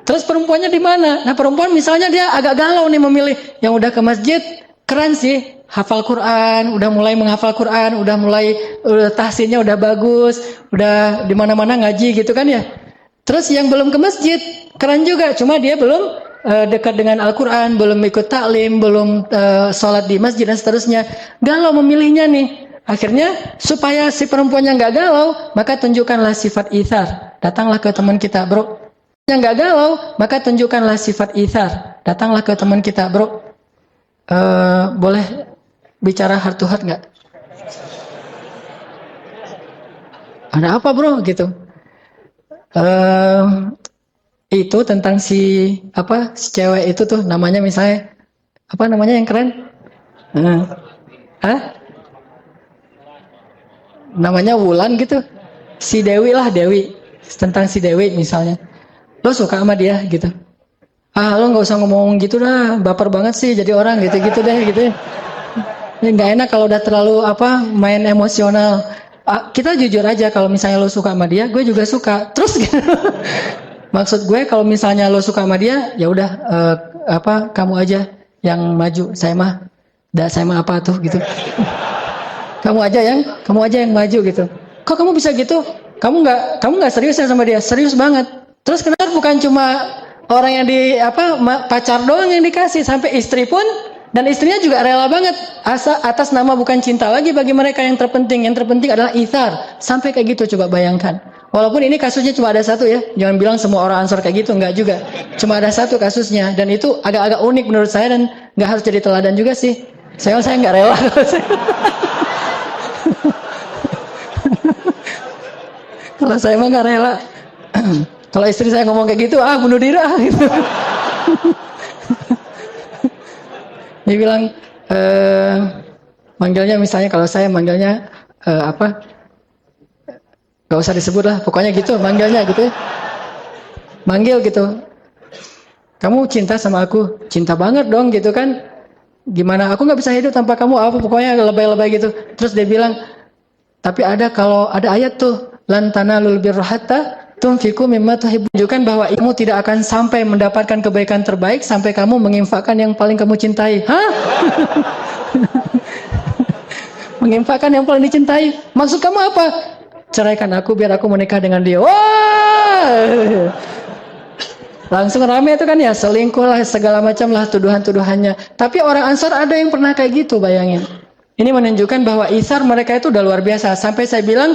A: Terus perempuannya di mana? Nah, perempuan misalnya dia agak galau nih memilih yang udah ke masjid, keren sih, hafal Quran, udah mulai menghafal Quran, udah tahsinnya udah bagus, udah di mana-mana ngaji gitu kan ya. Terus yang belum ke masjid, keren juga, cuma dia belum dekat dengan Al-Quran, belum ikut taklim, belum sholat di masjid dan seterusnya. Galau memilihnya nih. Akhirnya supaya si perempuannya nggak galau, maka tunjukkanlah sifat ithar. datanglah ke teman kita, bro. Yang nggak galau, maka tunjukkanlah sifat ithar. Datanglah ke teman kita, bro. Boleh bicara heart to heart nggak? Ada apa, bro? Gitu. Itu tentang si cewek itu tuh, namanya misalnya apa namanya yang keren? Namanya Wulan gitu. Si Dewi lah, Dewi. Tentang si Dewi misalnya. Lo suka sama dia gitu. Lo nggak usah ngomong gitu dah, baper banget sih jadi orang gitu-gitu deh gitu. Nggak enak kalau udah terlalu main emosional. Kita jujur aja, kalau misalnya lo suka sama dia, gue juga suka. Terus gitu. Maksud gue kalau misalnya lo suka sama dia, ya udah kamu aja yang maju. Saya mah apa tuh gitu. Kamu aja yang maju gitu. Kok kamu bisa gitu? Kamu nggak serius ya sama dia? Serius banget. Terus kenapa bukan cuma orang yang pacar doang yang dikasih, sampai istri pun, dan istrinya juga rela banget atas nama bukan cinta lagi bagi mereka yang terpenting. Yang terpenting adalah ithar. Sampai kayak gitu, coba bayangkan. Walaupun ini kasusnya cuma ada satu ya. Jangan bilang semua orang Ansor kayak gitu, enggak juga. Cuma ada satu kasusnya, dan itu agak-agak unik menurut saya, dan nggak harus jadi teladan juga sih. Saya nggak rela. Kalau saya mah nggak rela. Kalau istri saya ngomong kayak gitu, bunuh diri gitu. Dia bilang, manggilnya misalnya, kalau saya manggilnya gak usah disebut lah, pokoknya gitu manggilnya gitu. Manggil gitu. Kamu cinta sama aku? Cinta banget dong gitu kan. Gimana? Aku nggak bisa hidup tanpa kamu. Pokoknya lebay-lebay gitu. Terus dia bilang, tapi kalau ada ayat tuh, lan tanalul birra hatta tunfiqu mimma tuhibbun, menunjukkan bahwa kamu tidak akan sampai mendapatkan kebaikan terbaik sampai kamu menginfakkan yang paling kamu cintai. Menginfakkan yang paling dicintai. Maksud kamu apa? Ceraikan aku biar aku menikah dengan dia. Wah! Langsung rame itu kan ya, selingkuh lah, segala macam lah tuduhan-tuduhannya. Tapi orang Ansor ada yang pernah kayak gitu, bayangin. Ini menunjukkan bahwa ithar mereka itu udah luar biasa. Sampai saya bilang,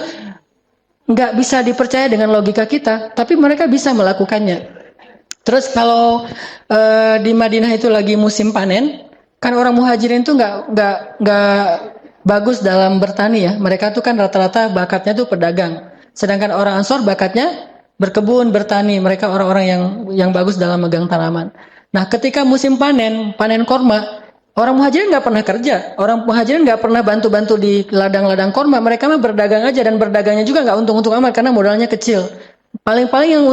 A: nggak bisa dipercaya dengan logika kita, tapi mereka bisa melakukannya. Terus kalau di Madinah itu lagi musim panen, kan orang muhajirin itu nggak bagus dalam bertani ya. Mereka tuh kan rata-rata bakatnya tuh pedagang. Sedangkan orang Ansor bakatnya berkebun, bertani. Mereka orang-orang yang bagus dalam megang tanaman. Nah, ketika musim panen korma, orang muhajirin nggak pernah kerja. Orang muhajirin nggak pernah bantu-bantu di ladang-ladang korma. Mereka mah berdagang aja, dan berdagangnya juga nggak untung-untung amat karena modalnya kecil. Paling yang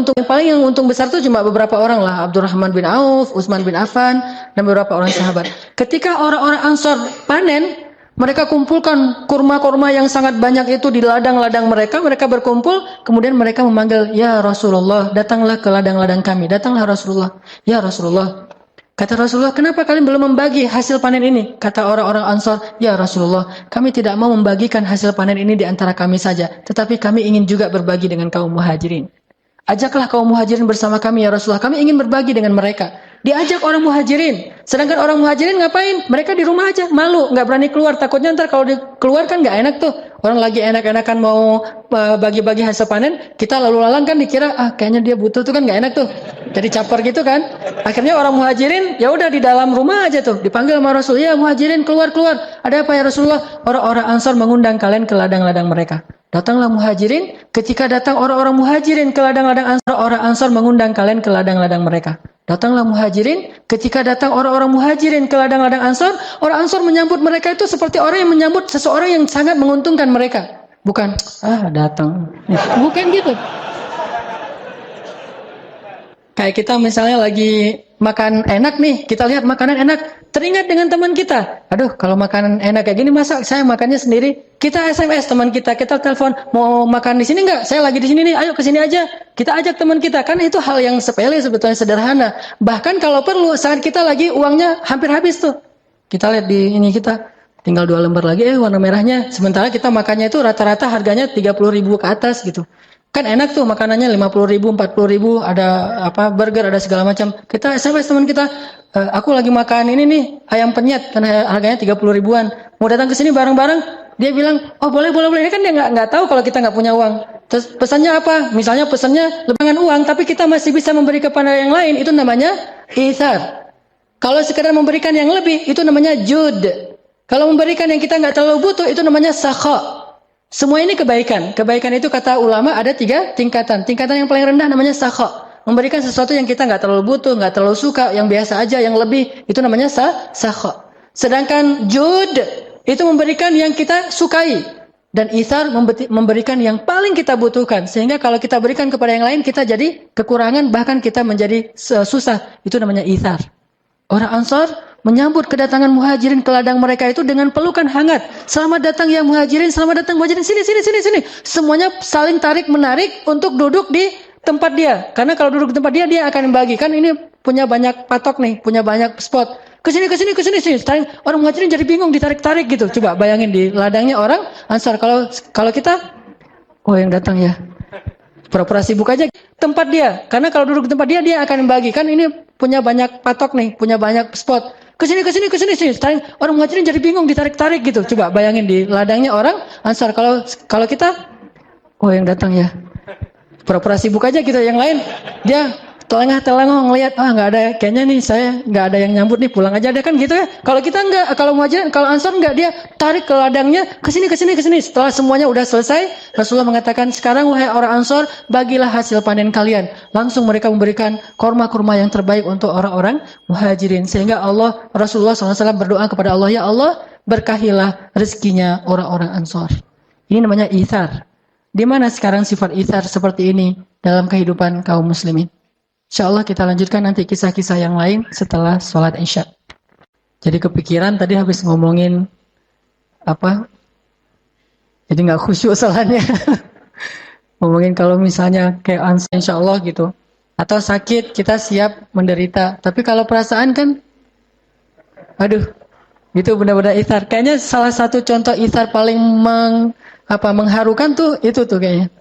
A: untung besar tuh cuma beberapa orang lah. Abdurrahman bin Auf, Utsman bin Affan, dan beberapa orang sahabat. Ketika orang-orang Ansor panen, mereka kumpulkan kurma-kurma yang sangat banyak itu di ladang-ladang mereka. Mereka berkumpul, kemudian mereka memanggil, ya Rasulullah, datanglah ke ladang-ladang kami. Datanglah Rasulullah. Ya Rasulullah. Kata Rasulullah, kenapa kalian belum membagi hasil panen ini? Kata orang-orang Ansor, ya Rasulullah, kami tidak mau membagikan hasil panen ini di antara kami saja, tetapi kami ingin juga berbagi dengan kaum muhajirin. Ajaklah kaum muhajirin bersama kami ya Rasulullah, kami ingin berbagi dengan mereka. Diajak orang muhajirin. Sedangkan orang muhajirin ngapain? Mereka di rumah aja, malu, nggak berani keluar. Takutnya ntar kalau keluar kan nggak enak tuh. Orang lagi enak-enakan mau bagi-bagi hasil panen, kita lalu lalang kan dikira, kayaknya dia butuh tuh kan nggak enak tuh. Jadi caper gitu kan. Akhirnya orang muhajirin, ya udah di dalam rumah aja tuh. Dipanggil sama Rasul, ya muhajirin keluar. Ada apa ya Rasulullah? Orang-orang Ansor mengundang kalian ke ladang-ladang mereka. Datanglah muhajirin. Ketika datang orang-orang muhajirin ke ladang-ladang Ansor, orang Ansor mengundang kalian ke ladang-ladang mereka. Datanglah muhajirin. Ketika datang orang-orang muhajirin ke ladang-ladang Ansor, orang Ansor menyambut mereka itu seperti orang yang menyambut seseorang yang sangat menguntungkan mereka. Bukan, datang. Bukan gitu. Kayak kita misalnya lagi makan enak nih, kita lihat makanan enak, teringat dengan teman kita. Aduh, kalau makanan enak kayak gini, masa saya makannya sendiri? Kita SMS teman kita telepon, mau makan di sini nggak? Saya lagi di sini nih, ayo ke sini aja. Kita ajak teman kita, kan itu hal yang sepele sebetulnya, sederhana. Bahkan kalau perlu, saat kita lagi uangnya hampir habis tuh, kita lihat di ini kita, tinggal 2 lembar lagi, warna merahnya. Sementara kita makannya itu rata-rata harganya 30.000 ke atas gitu. Kan enak tuh makanannya 50.000, 40.000, ada burger, ada segala macam. Kita SMS teman kita, aku lagi makan ini nih, ayam penyet, karena harganya 30 ribuan. Mau datang ke sini bareng-bareng? Dia bilang, oh boleh. Ini kan dia nggak tahu kalau kita nggak punya uang. Terus pesannya apa? Misalnya pesannya lebihan uang, tapi kita masih bisa memberi kepada yang lain, itu namanya itsar. Kalau sekedar memberikan yang lebih, itu namanya jud. Kalau memberikan yang kita nggak terlalu butuh, itu namanya sakha. Semua ini kebaikan. Kebaikan itu kata ulama ada 3 tingkatan. Tingkatan yang paling rendah namanya sakha. Memberikan sesuatu yang kita nggak terlalu butuh, nggak terlalu suka, yang biasa aja, yang lebih, itu namanya sakha. Sedangkan jud, itu memberikan yang kita sukai. Dan itsar memberikan yang paling kita butuhkan. Sehingga kalau kita berikan kepada yang lain, kita jadi kekurangan, bahkan kita menjadi susah. Itu namanya itsar. Orang Ansar menyambut kedatangan muhajirin ke ladang mereka itu dengan pelukan hangat. Selamat datang ya muhajirin, selamat datang muhajirin. Sini. Semuanya saling tarik-menarik untuk duduk di tempat dia. Karena kalau duduk di tempat dia, dia akan membagikan. Ini punya banyak patok nih, punya banyak spot. Kesini. Orang muhajirin jadi bingung, ditarik-tarik gitu. Coba bayangin di ladangnya orang Ansar. Kalau kita, oh yang datang ya. Pura-pura sibuk aja tempat dia. Karena kalau duduk di tempat dia, dia akan membagikan. Ini punya banyak patok nih, punya banyak spot. Kesini. Orang muhajirin jadi bingung, ditarik-tarik gitu. Coba bayangin di ladangnya orang Ansar. Kalau kita, oh yang datang ya. Pura-pura sibuk aja gitu. Yang lain dia telengah-telengah ngelihat, nggak ada, kayaknya nih saya nggak ada yang nyambut nih, pulang aja deh kan gitu ya. Kalau kita nggak, kalau muhajirin, kalau Ansar nggak, dia tarik ke ladangnya, kesini. Setelah semuanya udah selesai, Rasulullah mengatakan, sekarang wahai orang Ansar, bagilah hasil panen kalian. Langsung mereka memberikan kurma-kurma yang terbaik untuk orang-orang muhajirin. Sehingga Rasulullah SAW berdoa kepada Allah, ya Allah, berkahilah rezekinya orang-orang Ansar. Ini namanya itsar. Di mana sekarang sifat itsar seperti ini dalam kehidupan kaum muslimin? InsyaAllah kita lanjutkan nanti kisah-kisah yang lain setelah sholat Isya. Jadi kepikiran tadi habis ngomongin apa? Jadi nggak khusyuk salahnya. Ngomongin kalau misalnya kayak Ansar InsyaAllah gitu. Atau sakit kita siap menderita. Tapi kalau perasaan kan, aduh, itu benar-benar itsar. Kayaknya salah satu contoh itsar paling mengharukan tuh itu tuh kayaknya.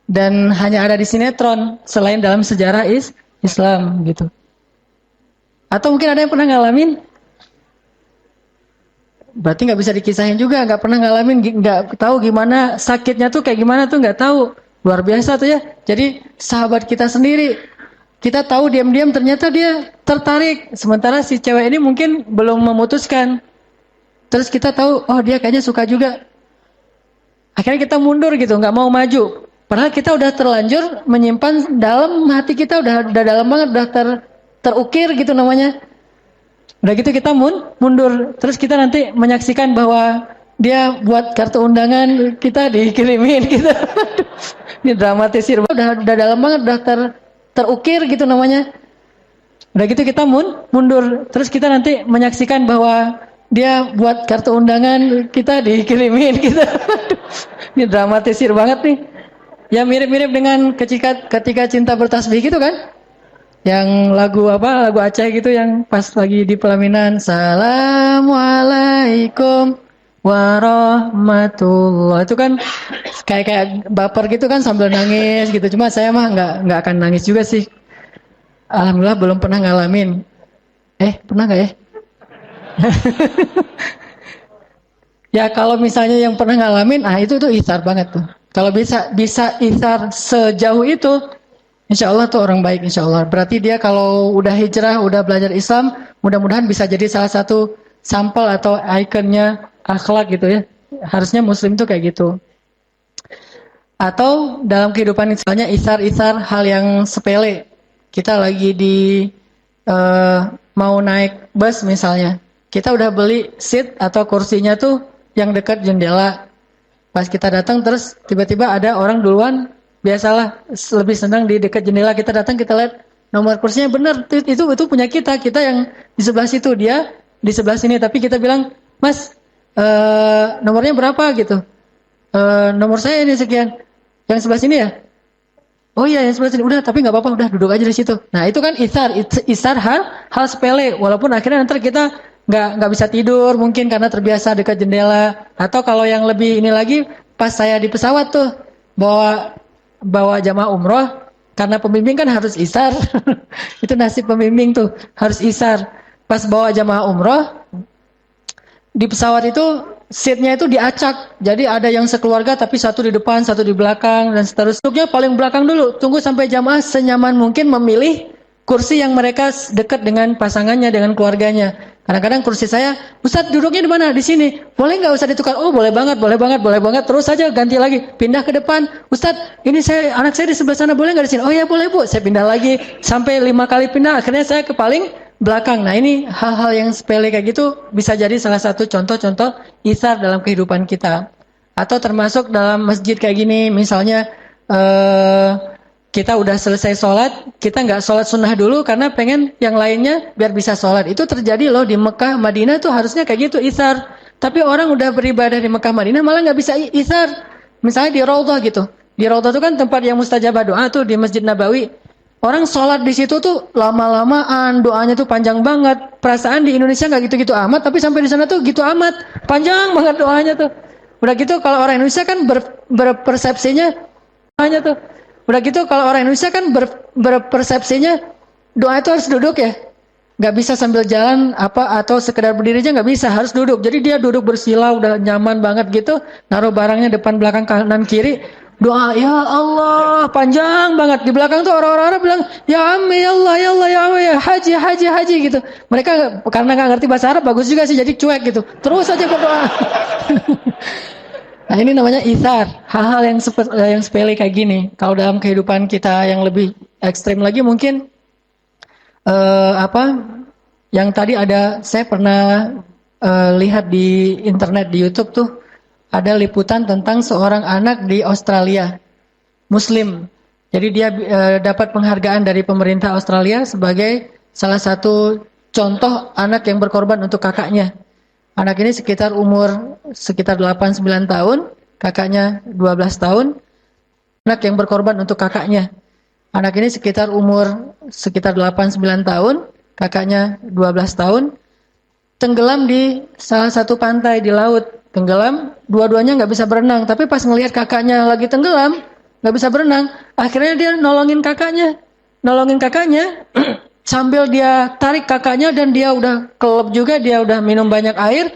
A: Dan hanya ada di sinetron selain dalam sejarah Islam gitu. Atau mungkin ada yang pernah ngalamin? Berarti nggak bisa dikisahin juga, nggak pernah ngalamin, nggak tahu gimana sakitnya tuh kayak gimana tuh nggak tahu. Luar biasa tuh ya. Jadi sahabat kita sendiri, kita tahu diam-diam ternyata dia tertarik. Sementara si cewek ini mungkin belum memutuskan. Terus kita tahu, oh dia kayaknya suka juga. Akhirnya kita mundur gitu, nggak mau maju. Padahal kita udah terlanjur menyimpan dalam hati kita, udah dalam banget, udah terukir gitu namanya. Udah gitu kita mundur. Terus kita nanti menyaksikan bahwa dia buat kartu undangan, kita dikirimin gitu. Ini dramatisir banget, udah dalam banget, udah terukir gitu namanya. Udah gitu kita mundur. Terus kita nanti menyaksikan bahwa dia buat kartu undangan, kita dikirimin gitu. Ini dramatisir banget nih. Ya mirip-mirip dengan ketika cinta bertasbih gitu kan? Yang lagu Aceh gitu yang pas lagi di pelaminan. Assalamualaikum warahmatullah. Itu kan kayak baper gitu kan sambil nangis gitu. Cuma saya mah nggak akan nangis juga sih. Alhamdulillah belum pernah ngalamin. Pernah nggak ya? Ya kalau misalnya yang pernah ngalamin, itu tuh itsar banget tuh. Kalau bisa itsar sejauh itu, insya Allah tuh orang baik insya Allah. Berarti dia kalau udah hijrah, udah belajar Islam, mudah-mudahan bisa jadi salah satu sampel atau ikonnya akhlak gitu ya. Harusnya Muslim tuh kayak gitu. Atau dalam kehidupan misalnya itsar hal yang sepele. Kita lagi mau naik bus misalnya. Kita udah beli seat atau kursinya tuh yang dekat jendela. Pas kita datang terus tiba-tiba ada orang duluan, biasalah lebih senang di dekat jendela. Kita datang, kita lihat nomor kursinya benar, itu punya kita yang di sebelah situ, dia di sebelah sini, tapi kita bilang, Mas, nomornya berapa gitu? Nomor saya ini sekian, yang sebelah sini ya? Oh iya, yang sebelah sini. Udah, tapi nggak apa-apa, udah duduk aja di situ. Nah itu kan itsar hal sepele, walaupun akhirnya nanti kita nggak bisa tidur mungkin karena terbiasa dekat jendela. Atau kalau yang lebih ini lagi, pas saya di pesawat tuh bawa jamaah umroh, karena pembimbing kan harus itsar. Itu nasib pembimbing tuh harus itsar. Pas bawa jamaah umroh di pesawat itu seatnya itu diacak. Jadi ada yang sekeluarga tapi satu di depan, satu di belakang dan seterusnya. Duduknya paling belakang dulu. Tunggu sampai jamaah senyaman mungkin memilih kursi yang mereka dekat dengan pasangannya, dengan keluarganya. Kadang-kadang kursi saya, Ustadz duduknya di mana? Di sini. Boleh nggak Ustadz ditukar? Oh boleh banget, boleh banget, boleh banget. Terus saja ganti lagi, pindah ke depan. Ustadz, ini anak saya di sebelah sana, boleh nggak di sini? Oh ya boleh Bu. Saya pindah lagi sampai 5 kali pindah. Akhirnya saya ke paling belakang. Nah ini hal-hal yang sepele kayak gitu bisa jadi salah satu contoh-contoh isar dalam kehidupan kita. Atau termasuk dalam masjid kayak gini, misalnya kita udah selesai sholat, kita nggak sholat sunnah dulu karena pengen yang lainnya biar bisa sholat. Itu terjadi loh di Mekah, Madinah tuh harusnya kayak gitu isar. Tapi orang udah beribadah di Mekah, Madinah malah nggak bisa isar. Misalnya di Raudhah gitu. Di Raudhah itu kan tempat yang mustajabah doa tuh di Masjid Nabawi. Orang sholat di situ tuh lama-lamaan, doanya tuh panjang banget. Perasaan di Indonesia nggak gitu-gitu amat, tapi sampai di sana tuh gitu amat, panjang banget doanya tuh. Udah gitu kalau orang Indonesia kan berpersepsinya doanya tuh. Udah gitu kalau orang Indonesia kan berpersepsinya doa itu harus duduk ya. Nggak bisa sambil jalan apa atau sekedar berdiri aja nggak bisa, harus duduk. Jadi dia duduk bersila udah nyaman banget gitu, naruh barangnya depan belakang kanan kiri, doa ya Allah panjang banget. Di belakang tuh orang-orang bilang ya Ammi ya Allah ya Allah ya Allah ya haji haji haji gitu. Mereka karena nggak ngerti bahasa Arab bagus juga sih jadi cuek gitu. Terus aja berdoa. Nah ini namanya ithar, hal-hal yang sepele kayak gini. Kalau dalam kehidupan kita yang lebih ekstrim lagi mungkin yang tadi ada saya pernah lihat di internet di YouTube tuh ada liputan tentang seorang anak di Australia Muslim. Jadi dia dapat penghargaan dari pemerintah Australia sebagai salah satu contoh anak yang berkorban untuk kakaknya. Anak ini sekitar 8-9 tahun, kakaknya 12 tahun. Anak yang berkorban untuk kakaknya. Anak ini sekitar 8-9 tahun, kakaknya 12 tahun. Tenggelam di salah satu pantai di laut. Tenggelam, dua-duanya nggak bisa berenang. Tapi pas ngelihat kakaknya lagi tenggelam, nggak bisa berenang. Akhirnya dia nolongin kakaknya. Sambil dia tarik kakaknya dan dia udah kelep juga, dia udah minum banyak air,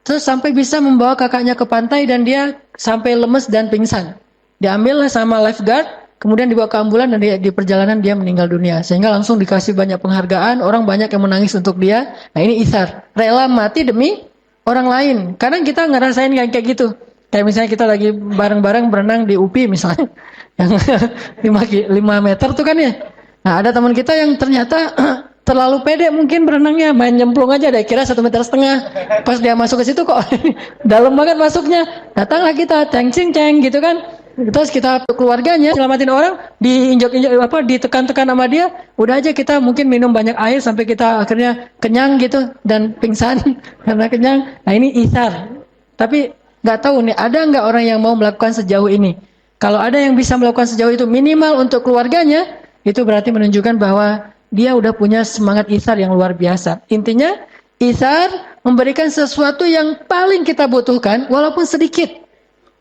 A: terus sampai bisa membawa kakaknya ke pantai dan dia sampai lemes dan pingsan. Diambillah sama lifeguard, kemudian dibawa ke ambulan dan di perjalanan dia meninggal dunia. Sehingga langsung dikasih banyak penghargaan, orang banyak yang menangis untuk dia. Nah ini ithar, rela mati demi orang lain. Kadang kita ngerasain kayak gitu. Kayak misalnya kita lagi bareng-bareng berenang di UPI misalnya, yang 5 meter tuh kan ya. Nah ada teman kita yang ternyata terlalu pede mungkin berenangnya, main nyemplung aja deh, kira 1,5 meter. Pas dia masuk ke situ kok dalam banget masuknya. Datanglah kita ceng gitu kan. Terus kita keluarganya selamatin orang, diinjak-injak ditekan-tekan sama dia. Udah aja kita mungkin minum banyak air sampai kita akhirnya kenyang gitu dan pingsan karena kenyang. Nah ini ithar. Tapi nggak tahu nih ada nggak orang yang mau melakukan sejauh ini. Kalau ada yang bisa melakukan sejauh itu minimal untuk keluarganya, itu berarti menunjukkan bahwa dia udah punya semangat ithar yang luar biasa. Intinya, ithar memberikan sesuatu yang paling kita butuhkan, walaupun sedikit.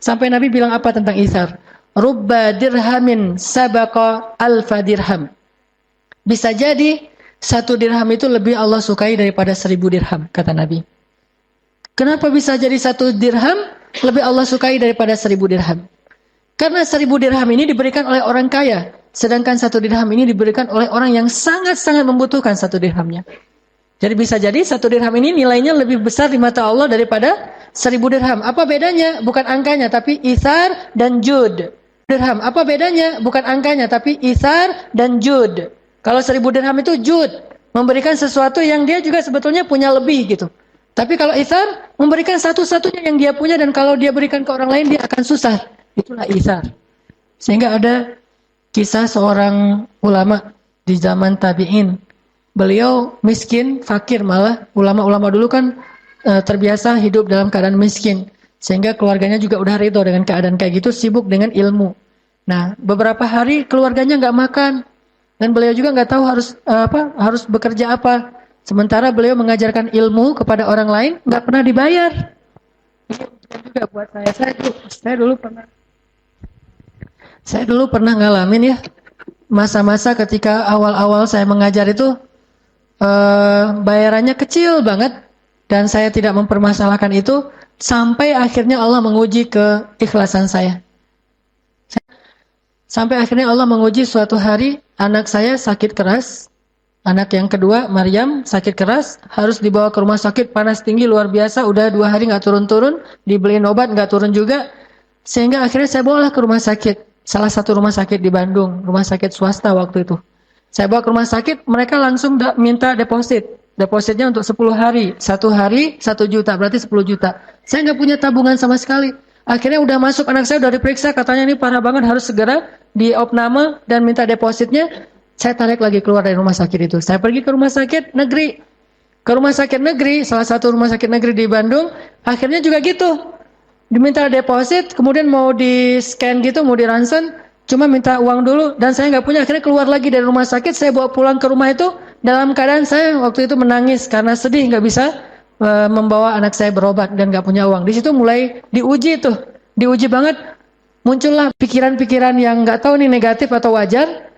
A: Sampai Nabi bilang apa tentang ithar? Rubba dirhamin sabaqa alfa dirham. Bisa jadi, 1 dirham itu lebih Allah sukai daripada 1000 dirham, kata Nabi. Kenapa bisa jadi 1 dirham lebih Allah sukai daripada 1000 dirham? Karena 1000 dirham ini diberikan oleh orang kaya. Sedangkan 1 dirham ini diberikan oleh orang yang sangat-sangat membutuhkan 1 dirhamnya. Jadi bisa jadi 1 dirham ini nilainya lebih besar di mata Allah daripada 1000 dirham. Apa bedanya? Bukan angkanya, tapi ithar dan jud. Dirham. Apa bedanya? Bukan angkanya, tapi ithar dan jud. Kalau 1000 dirham itu jud. Memberikan sesuatu yang dia juga sebetulnya punya lebih gitu. Tapi kalau ithar, memberikan satu-satunya yang dia punya dan kalau dia berikan ke orang lain dia akan susah. Itulah ithar. Sehingga ada kisah seorang ulama di zaman tabi'in. Beliau miskin, fakir malah. Ulama-ulama dulu kan terbiasa hidup dalam keadaan miskin. Sehingga keluarganya juga udah ridho dengan keadaan kayak gitu, sibuk dengan ilmu. Nah, beberapa hari keluarganya nggak makan. Dan beliau juga nggak tahu harus bekerja apa. Sementara beliau mengajarkan ilmu kepada orang lain, nggak pernah dibayar. Ini juga buat saya dulu pernah ngalamin ya, masa-masa ketika awal-awal saya mengajar itu bayarannya kecil banget dan saya tidak mempermasalahkan itu. sampai akhirnya Allah menguji keikhlasan saya. Sampai akhirnya Allah menguji suatu hari anak saya sakit keras. Anak yang kedua, Maryam, sakit keras, harus dibawa ke rumah sakit, panas tinggi luar biasa, udah 2 hari nggak turun-turun, dibeliin obat nggak turun juga, sehingga akhirnya saya bawalah ke rumah sakit, salah satu rumah sakit di Bandung, rumah sakit swasta waktu itu. Saya bawa ke rumah sakit, mereka langsung minta depositnya untuk 10 hari, 1 hari 1 juta, berarti 10 juta. Saya nggak punya tabungan sama sekali. Akhirnya udah masuk, anak saya udah diperiksa, katanya ini parah banget, harus segera diopname dan minta depositnya. Saya tarik lagi keluar dari rumah sakit itu. Saya pergi ke rumah sakit negeri. Ke rumah sakit negeri, salah satu rumah sakit negeri di Bandung. Akhirnya juga gitu. Diminta deposit, kemudian mau di-scan gitu, mau di-ronsen. Cuma minta uang dulu, dan saya nggak punya. Akhirnya keluar lagi dari rumah sakit, saya bawa pulang ke rumah itu. Dalam keadaan saya waktu itu menangis, karena sedih nggak bisa membawa anak saya berobat, dan nggak punya uang. Di situ mulai diuji tuh. Diuji banget. Muncullah pikiran-pikiran yang nggak tahu nih negatif atau wajar.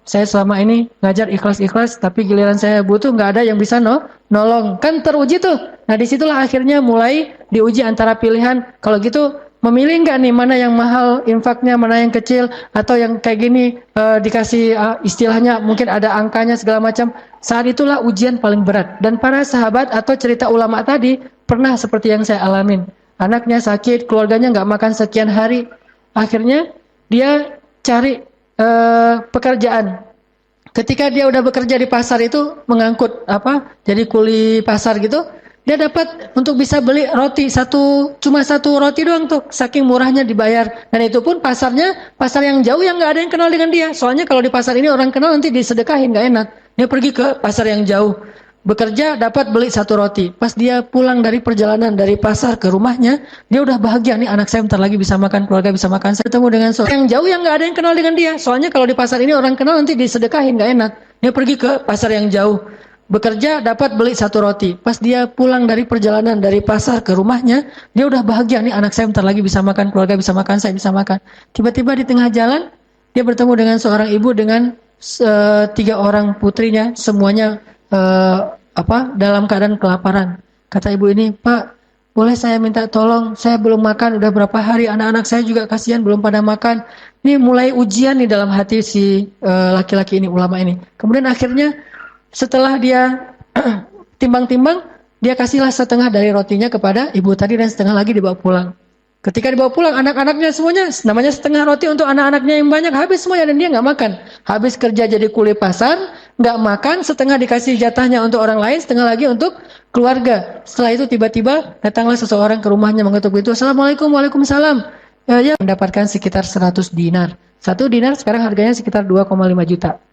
A: Saya selama ini ngajar ikhlas-ikhlas, tapi giliran saya butuh nggak ada yang bisa nolong. Kan teruji tuh. Nah disitulah akhirnya mulai diuji antara pilihan. Kalau gitu memilih nggak nih mana yang mahal infaknya, mana yang kecil, atau yang kayak gini dikasih istilahnya mungkin ada angkanya segala macam. Saat itulah ujian paling berat. Dan para sahabat atau cerita ulama tadi pernah seperti yang saya alamin. Anaknya sakit, keluarganya nggak makan sekian hari. Akhirnya dia cari pekerjaan. Ketika dia udah bekerja di pasar itu mengangkut jadi kuli pasar gitu, dia dapat untuk bisa beli roti cuma satu roti doang tuh, saking murahnya dibayar. Dan itu pun pasarnya pasar yang jauh yang nggak ada yang kenal dengan dia. Soalnya kalau di pasar ini orang kenal nanti disedekahin, nggak enak. Dia pergi ke pasar yang jauh, bekerja dapat beli satu roti. Pas dia pulang dari perjalanan dari pasar ke rumahnya, dia udah bahagia nih, anak saya bentar lagi bisa makan, keluarga bisa makan. Saya ketemu dengan seorang yang jauh yang nggak ada yang kenal dengan dia. Soalnya kalau di pasar ini orang kenal nanti disedekahin, nggak enak. Dia pergi ke pasar yang jauh, bekerja dapat beli satu roti. Pas dia pulang dari perjalanan dari pasar ke rumahnya, dia udah bahagia nih, anak saya bentar lagi bisa makan, keluarga bisa makan, saya bisa makan. Tiba-tiba di tengah jalan dia bertemu dengan seorang ibu dengan 3 orang putrinya, semuanya dalam keadaan kelaparan. Kata ibu ini, Pak, boleh saya minta tolong? Saya belum makan udah berapa hari, anak-anak saya juga kasihan belum pada makan. Ini mulai ujian nih dalam hati si laki-laki ini, ulama ini. Kemudian akhirnya setelah dia timbang-timbang, dia kasihlah setengah dari rotinya kepada ibu tadi dan setengah lagi dibawa pulang. Ketika dibawa pulang, anak-anaknya semuanya, namanya setengah roti untuk anak-anaknya yang banyak, habis semuanya dan dia nggak makan. Habis kerja jadi kuli pasar, nggak makan, setengah dikasih jatahnya untuk orang lain, setengah lagi untuk keluarga. Setelah itu tiba-tiba datanglah seseorang ke rumahnya mengetuk pintu. Assalamualaikum, waalaikumsalam. Ya, mendapatkan sekitar 100 dinar. 1 dinar sekarang harganya sekitar 2,5 juta.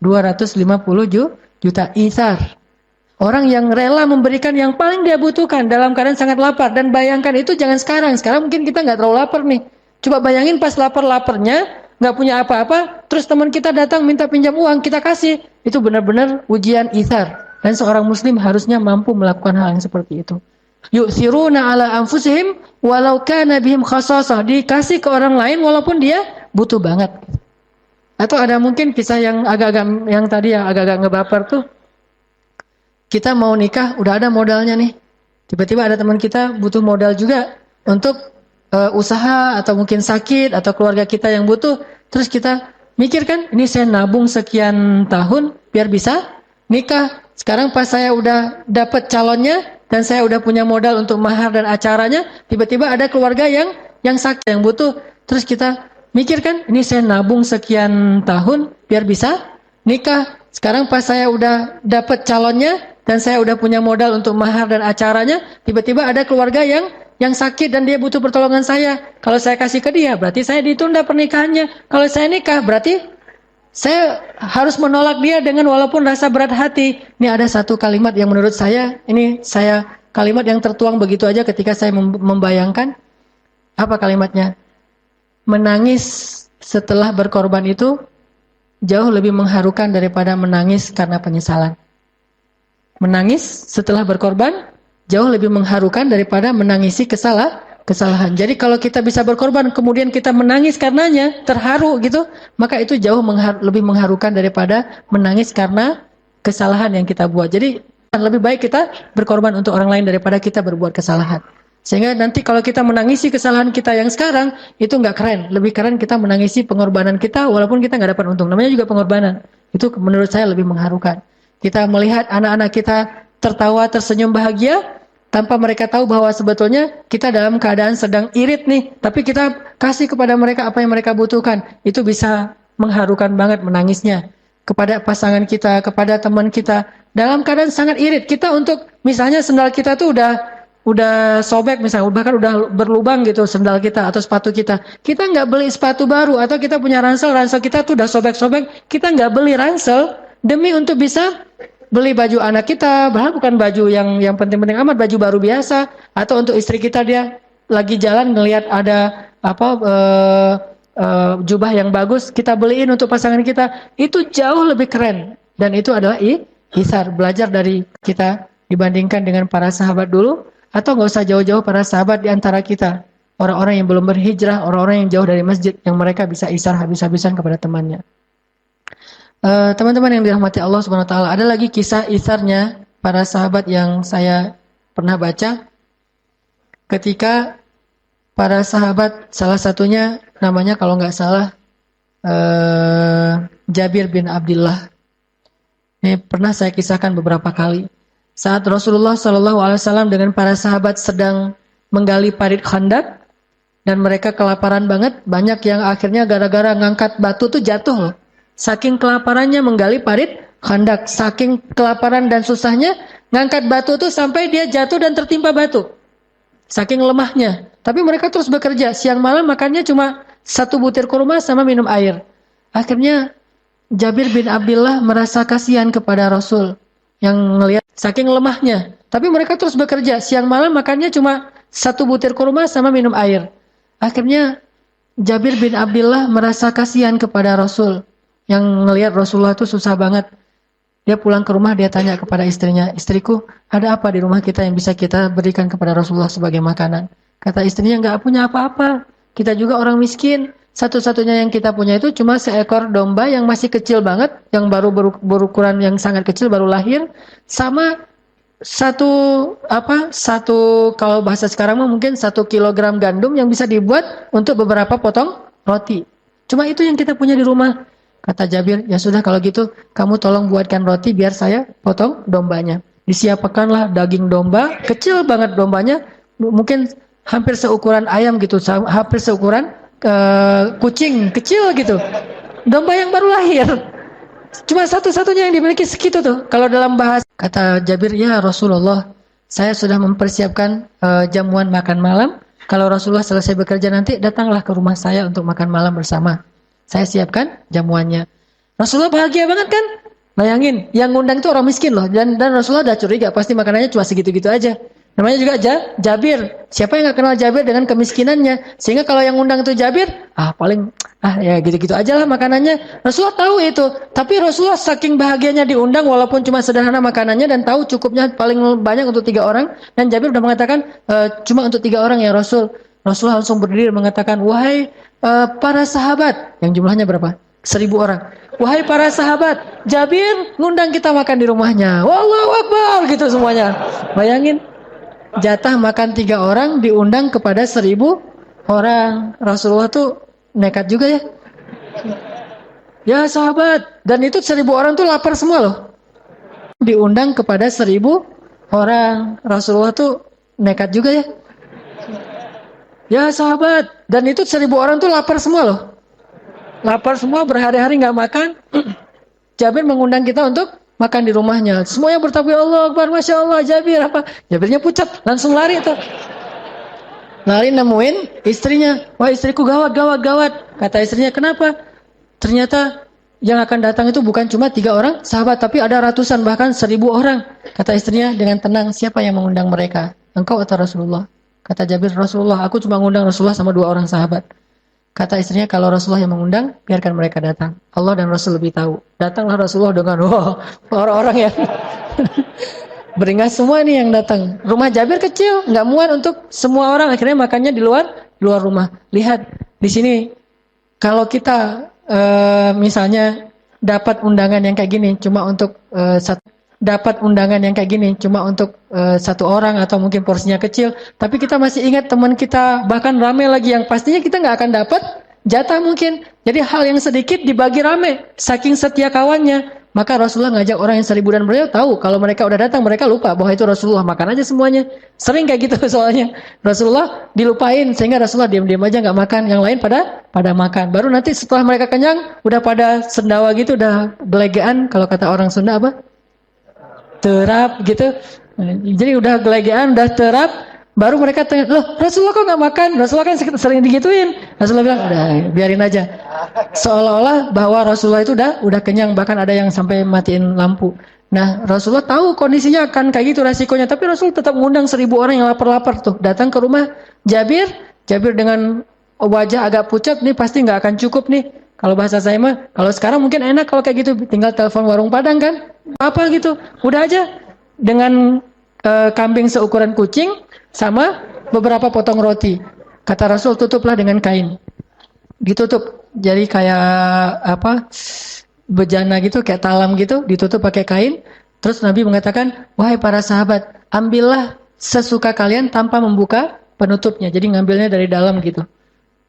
A: 250 juta ithar. Orang yang rela memberikan yang paling dia butuhkan dalam keadaan sangat lapar. Dan bayangkan itu jangan sekarang. Sekarang mungkin kita nggak terlalu lapar nih. Coba bayangin pas lapar-laparnya, nggak punya apa-apa, terus teman kita datang minta pinjam uang, kita kasih. Itu benar-benar ujian ithar. Dan seorang muslim harusnya mampu melakukan hal yang seperti itu. Yu'thiruna ala anfusihim walau kana bihim khasasah. Dikasih ke orang lain walaupun dia butuh banget. Atau ada mungkin kisah yang agak-agak yang tadi yang agak-agak ngebaper tuh. Kita mau nikah, udah ada modalnya nih. Tiba-tiba ada teman kita butuh modal juga untuk usaha atau mungkin sakit atau keluarga kita yang butuh. Terus kita mikir kan, ini saya nabung sekian tahun biar bisa nikah. Sekarang pas saya udah dapat calonnya dan saya udah punya modal untuk mahar dan acaranya, tiba-tiba ada keluarga yang sakit, yang butuh. Terus kita mikir kan, ini saya nabung sekian tahun biar bisa nikah. Sekarang pas saya udah dapat calonnya dan saya udah punya modal untuk mahar dan acaranya, tiba-tiba ada keluarga yang sakit dan dia butuh pertolongan saya. Kalau saya kasih ke dia, berarti saya ditunda pernikahannya. Kalau saya nikah, berarti saya harus menolak dia dengan walaupun rasa berat hati. Ini ada satu kalimat yang menurut saya, kalimat yang tertuang begitu aja ketika saya membayangkan. Apa kalimatnya? Menangis setelah berkorban itu jauh lebih mengharukan daripada menangis karena penyesalan. Menangis setelah berkorban jauh lebih mengharukan daripada menangisi kesalahan. Jadi kalau kita bisa berkorban kemudian kita menangis karenanya, terharu gitu, maka itu jauh lebih mengharukan daripada menangis karena kesalahan yang kita buat. Jadi lebih baik kita berkorban untuk orang lain daripada kita berbuat kesalahan. Sehingga nanti kalau kita menangisi kesalahan kita yang sekarang, itu nggak keren. Lebih keren kita menangisi pengorbanan kita, walaupun kita nggak dapat untung. Namanya juga pengorbanan. Itu menurut saya lebih mengharukan. Kita melihat anak-anak kita tertawa, tersenyum bahagia, tanpa mereka tahu bahwa sebetulnya kita dalam keadaan sedang irit nih. Tapi kita kasih kepada mereka apa yang mereka butuhkan. Itu bisa mengharukan banget menangisnya. Kepada pasangan kita, kepada teman kita. Dalam keadaan sangat irit. Kita untuk, misalnya sendal kita tuh udah sobek misalnya, bahkan udah berlubang gitu sendal kita atau sepatu kita. Kita nggak beli sepatu baru, atau kita punya ransel kita tuh udah sobek-sobek, kita nggak beli ransel demi untuk bisa beli baju anak kita, bahkan bukan baju yang penting-penting amat, baju baru biasa, atau untuk istri kita dia lagi jalan ngelihat ada jubah yang bagus, kita beliin untuk pasangan kita, itu jauh lebih keren. Dan itu adalah ihsar, belajar dari kita dibandingkan dengan para sahabat dulu. Atau nggak usah jauh-jauh para sahabat di antara kita, orang-orang yang belum berhijrah, orang-orang yang jauh dari masjid, yang mereka bisa ihsar habis-habisan kepada temannya. Teman-teman yang dirahmati Allah Subhanahu Wa Taala, ada lagi kisah ihsarnya para sahabat yang saya pernah baca. Ketika para sahabat, salah satunya namanya kalau nggak salah Jabir bin Abdullah. Ini pernah saya kisahkan beberapa kali. Saat Rasulullah SAW dengan para sahabat sedang menggali parit Khandak, dan mereka kelaparan banget, banyak yang akhirnya gara-gara ngangkat batu tuh jatuh loh. Saking kelaparannya menggali parit Khandak, saking kelaparan dan susahnya ngangkat batu tuh sampai dia jatuh dan tertimpa batu. Saking lemahnya. Tapi mereka terus bekerja, siang malam makannya cuma 1 butir kurma sama minum air. Akhirnya Jabir bin Abdullah merasa kasihan kepada Rasul yang ngelihat saking lemahnya. Tapi mereka terus bekerja, siang malam makannya cuma 1 butir kurma sama minum air. Akhirnya Jabir bin Abdullah merasa kasihan kepada Rasul yang ngelihat Rasulullah itu susah banget. Dia pulang ke rumah, dia tanya kepada istrinya, istriku, ada apa di rumah kita yang bisa kita berikan kepada Rasulullah sebagai makanan? Kata istrinya, nggak punya apa-apa. Kita juga orang miskin. Satu-satunya yang kita punya itu cuma seekor domba yang masih kecil banget, yang baru berukuran yang sangat kecil, baru lahir, sama satu kalau bahasa sekarang mungkin 1 kilogram gandum yang bisa dibuat untuk beberapa potong roti. Cuma itu yang kita punya di rumah. Kata Jabir, ya sudah kalau gitu kamu tolong buatkan roti biar saya potong dombanya. Disiapkanlah daging domba, kecil banget dombanya, mungkin hampir seukuran ayam gitu, hampir seukuran kucing kecil gitu. Domba yang baru lahir. Cuma satu-satunya yang dimiliki segitu tuh. Kalau dalam bahasa, kata Jabir, ya Rasulullah, saya sudah mempersiapkan jamuan makan malam. Kalau Rasulullah selesai bekerja nanti, datanglah ke rumah saya untuk makan malam bersama. Saya siapkan jamuannya. Rasulullah bahagia banget kan? Bayangin, yang ngundang itu orang miskin loh. Dan Rasulullah udah curiga, pasti makanannya cuma segitu-gitu aja. Namanya juga Jabir. Siapa yang gak kenal Jabir dengan kemiskinannya? Sehingga kalau yang ngundang itu Jabir, paling ya gitu-gitu aja lah makanannya. Rasulullah tahu itu. Tapi Rasulullah saking bahagianya diundang walaupun cuma sederhana makanannya, dan tahu cukupnya paling banyak untuk 3 orang. Dan Jabir udah mengatakan, cuma untuk 3 orang ya Rasul. Rasulullah langsung berdiri mengatakan, wahai para sahabat, yang jumlahnya berapa? 1.000 orang. Wahai para sahabat, Jabir ngundang kita makan di rumahnya. Wallahu Akbar gitu semuanya. Bayangin, jatah makan 3 orang diundang kepada 1.000 orang. Rasulullah tuh nekat juga ya. Ya sahabat, dan itu 1.000 orang tuh lapar semua loh. Diundang kepada 1.000 orang. Rasulullah tuh nekat juga ya. Ya sahabat, dan itu 1.000 orang tuh lapar semua loh. Lapar semua, berhari-hari nggak makan. Jabir mengundang kita untuk makan di rumahnya. Semuanya bertakbir Allah Akbar, Masya Allah, Jabir apa? Jabirnya pucat, langsung lari tuh. Lari nemuin istrinya. Wah istriku gawat. Kata istrinya, kenapa? Ternyata yang akan datang itu bukan cuma 3 orang sahabat, tapi ada ratusan, bahkan 1.000 orang. Kata istrinya dengan tenang, siapa yang mengundang mereka? Engkau atau Rasulullah? Kata Jabir, Rasulullah. Aku cuma mengundang Rasulullah sama 2 orang sahabat. Kata istrinya, kalau Rasulullah yang mengundang, biarkan mereka datang. Allah dan Rasul lebih tahu. Datanglah Rasulullah dengan orang-orang yang beringas semua nih yang datang. Rumah Jabir kecil, nggak muat untuk semua orang. Akhirnya makannya di luar rumah. Lihat di sini, kalau kita misalnya dapat undangan yang kayak gini, cuma untuk dapat undangan yang kayak gini cuma untuk satu orang atau mungkin porsinya kecil, tapi kita masih ingat teman kita bahkan rame lagi yang pastinya kita nggak akan dapat jatah mungkin. Jadi hal yang sedikit dibagi rame, saking setia kawannya. Maka Rasulullah ngajak orang yang 1000 dan beliau tahu kalau mereka udah datang mereka lupa bahwa itu Rasulullah, makan aja semuanya. Sering kayak gitu soalnya. Rasulullah dilupain sehingga Rasulullah diam-diam aja nggak makan, yang lain pada makan. Baru nanti setelah mereka kenyang udah pada sendawa gitu, udah gelegean, kalau kata orang Sunda apa? Terap gitu. Jadi udah gelegean, udah terap, baru mereka tanya, loh Rasulullah kok nggak makan? Rasulullah kan sering digituin. Rasulullah bilang, udah biarin aja. Seolah-olah bahwa Rasulullah itu udah kenyang, bahkan ada yang sampai matiin lampu. Nah Rasulullah tahu kondisinya akan kayak gitu resikonya, tapi Rasul tetap ngundang 1000 orang yang lapar-lapar tuh datang ke rumah Jabir. Jabir dengan wajah agak pucat, nih pasti nggak akan cukup nih. Kalau bahasa saya mah, kalau sekarang mungkin enak kalau kayak gitu, tinggal telepon warung Padang kan, apa gitu, udah aja dengan kambing seukuran kucing sama beberapa potong roti. Kata Rasul, tutuplah dengan kain, ditutup, jadi kayak apa, bejana gitu, kayak talam gitu, ditutup pakai kain. Terus Nabi mengatakan, wahai para sahabat, ambillah sesuka kalian tanpa membuka penutupnya, jadi ngambilnya dari dalam gitu.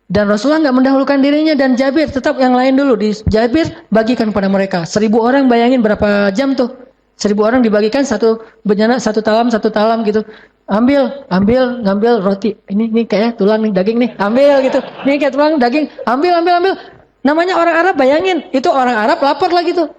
A: Dan Rasulullah nggak mendahulukan dirinya dan Jabir, tetap yang lain dulu. Jabir bagikan pada mereka. 1000 orang, bayangin berapa jam tuh? 1000 orang dibagikan satu bejana, satu talam gitu. Ngambil roti. Ini kayak tulang nih, daging nih. Ambil gitu. Ini kayak tulang, daging. Ambil. Namanya orang Arab, bayangin. Itu orang Arab lapar lah gitu.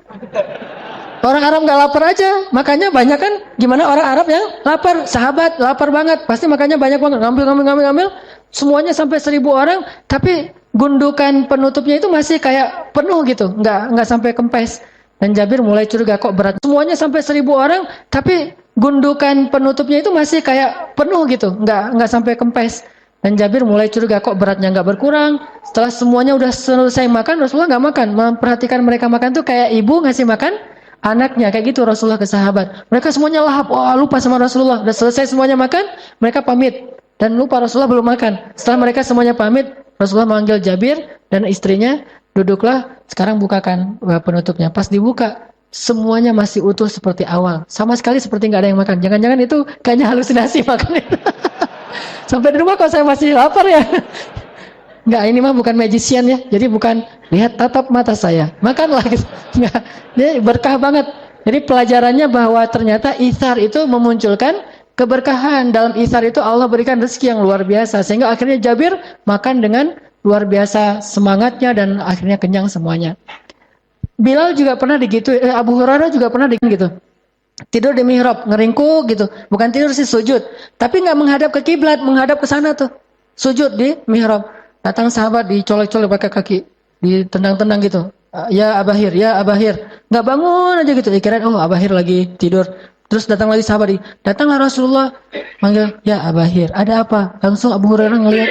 A: Orang Arab nggak lapar aja, makanya banyak kan gimana orang Arab yang lapar, sahabat lapar banget, pasti makanya banyak banget ngambil, semuanya sampai 1000 orang, tapi gundukan penutupnya itu masih kayak penuh gitu, nggak sampai kempes. Dan Jabir mulai curiga kok berat, semuanya sampai 1000 orang, tapi gundukan penutupnya itu masih kayak penuh gitu, nggak sampai kempes. Dan Jabir mulai curiga kok beratnya nggak berkurang. Setelah semuanya udah selesai makan, Rasulullah nggak makan, memperhatikan mereka makan tuh kayak ibu ngasih makan anaknya, kayak gitu Rasulullah ke sahabat. Mereka semuanya lahap, wah lupa sama Rasulullah. Udah selesai semuanya makan, mereka pamit. Dan lupa Rasulullah belum makan. Setelah mereka semuanya pamit, Rasulullah manggil Jabir dan istrinya, duduklah, sekarang bukakan penutupnya. Pas dibuka, semuanya masih utuh seperti awal. Sama sekali seperti nggak ada yang makan. Jangan-jangan itu kayaknya halusinasi makan. Sampai di rumah kok saya masih lapar ya. Enggak, ini mah bukan magician ya. Jadi bukan lihat tatap mata saya, makanlah gitu. Enggak. Ini berkah banget. Jadi pelajarannya bahwa ternyata itsar itu memunculkan keberkahan. Dalam itsar itu Allah berikan rezeki yang luar biasa. Sehingga akhirnya Jabir makan dengan luar biasa semangatnya dan akhirnya kenyang semuanya. Bilal juga pernah digitu, Abu Hurairah juga pernah gitu. Tidur di mihrab, ngeringkuk gitu. Bukan tidur sih, sujud. Tapi nggak menghadap ke kiblat, menghadap ke sana tuh. Sujud di mihrab. Datang sahabat dicolek-colek pakai kaki, ditendang-tendang gitu. Ya Abahir, ya Abahir. Nggak bangun aja gitu. Dikirain oh Abahir lagi tidur. Terus datang lagi sahabat, datanglah Rasulullah, manggil, ya Abahir. Ada apa? Langsung Abu Hurairah ngeliat,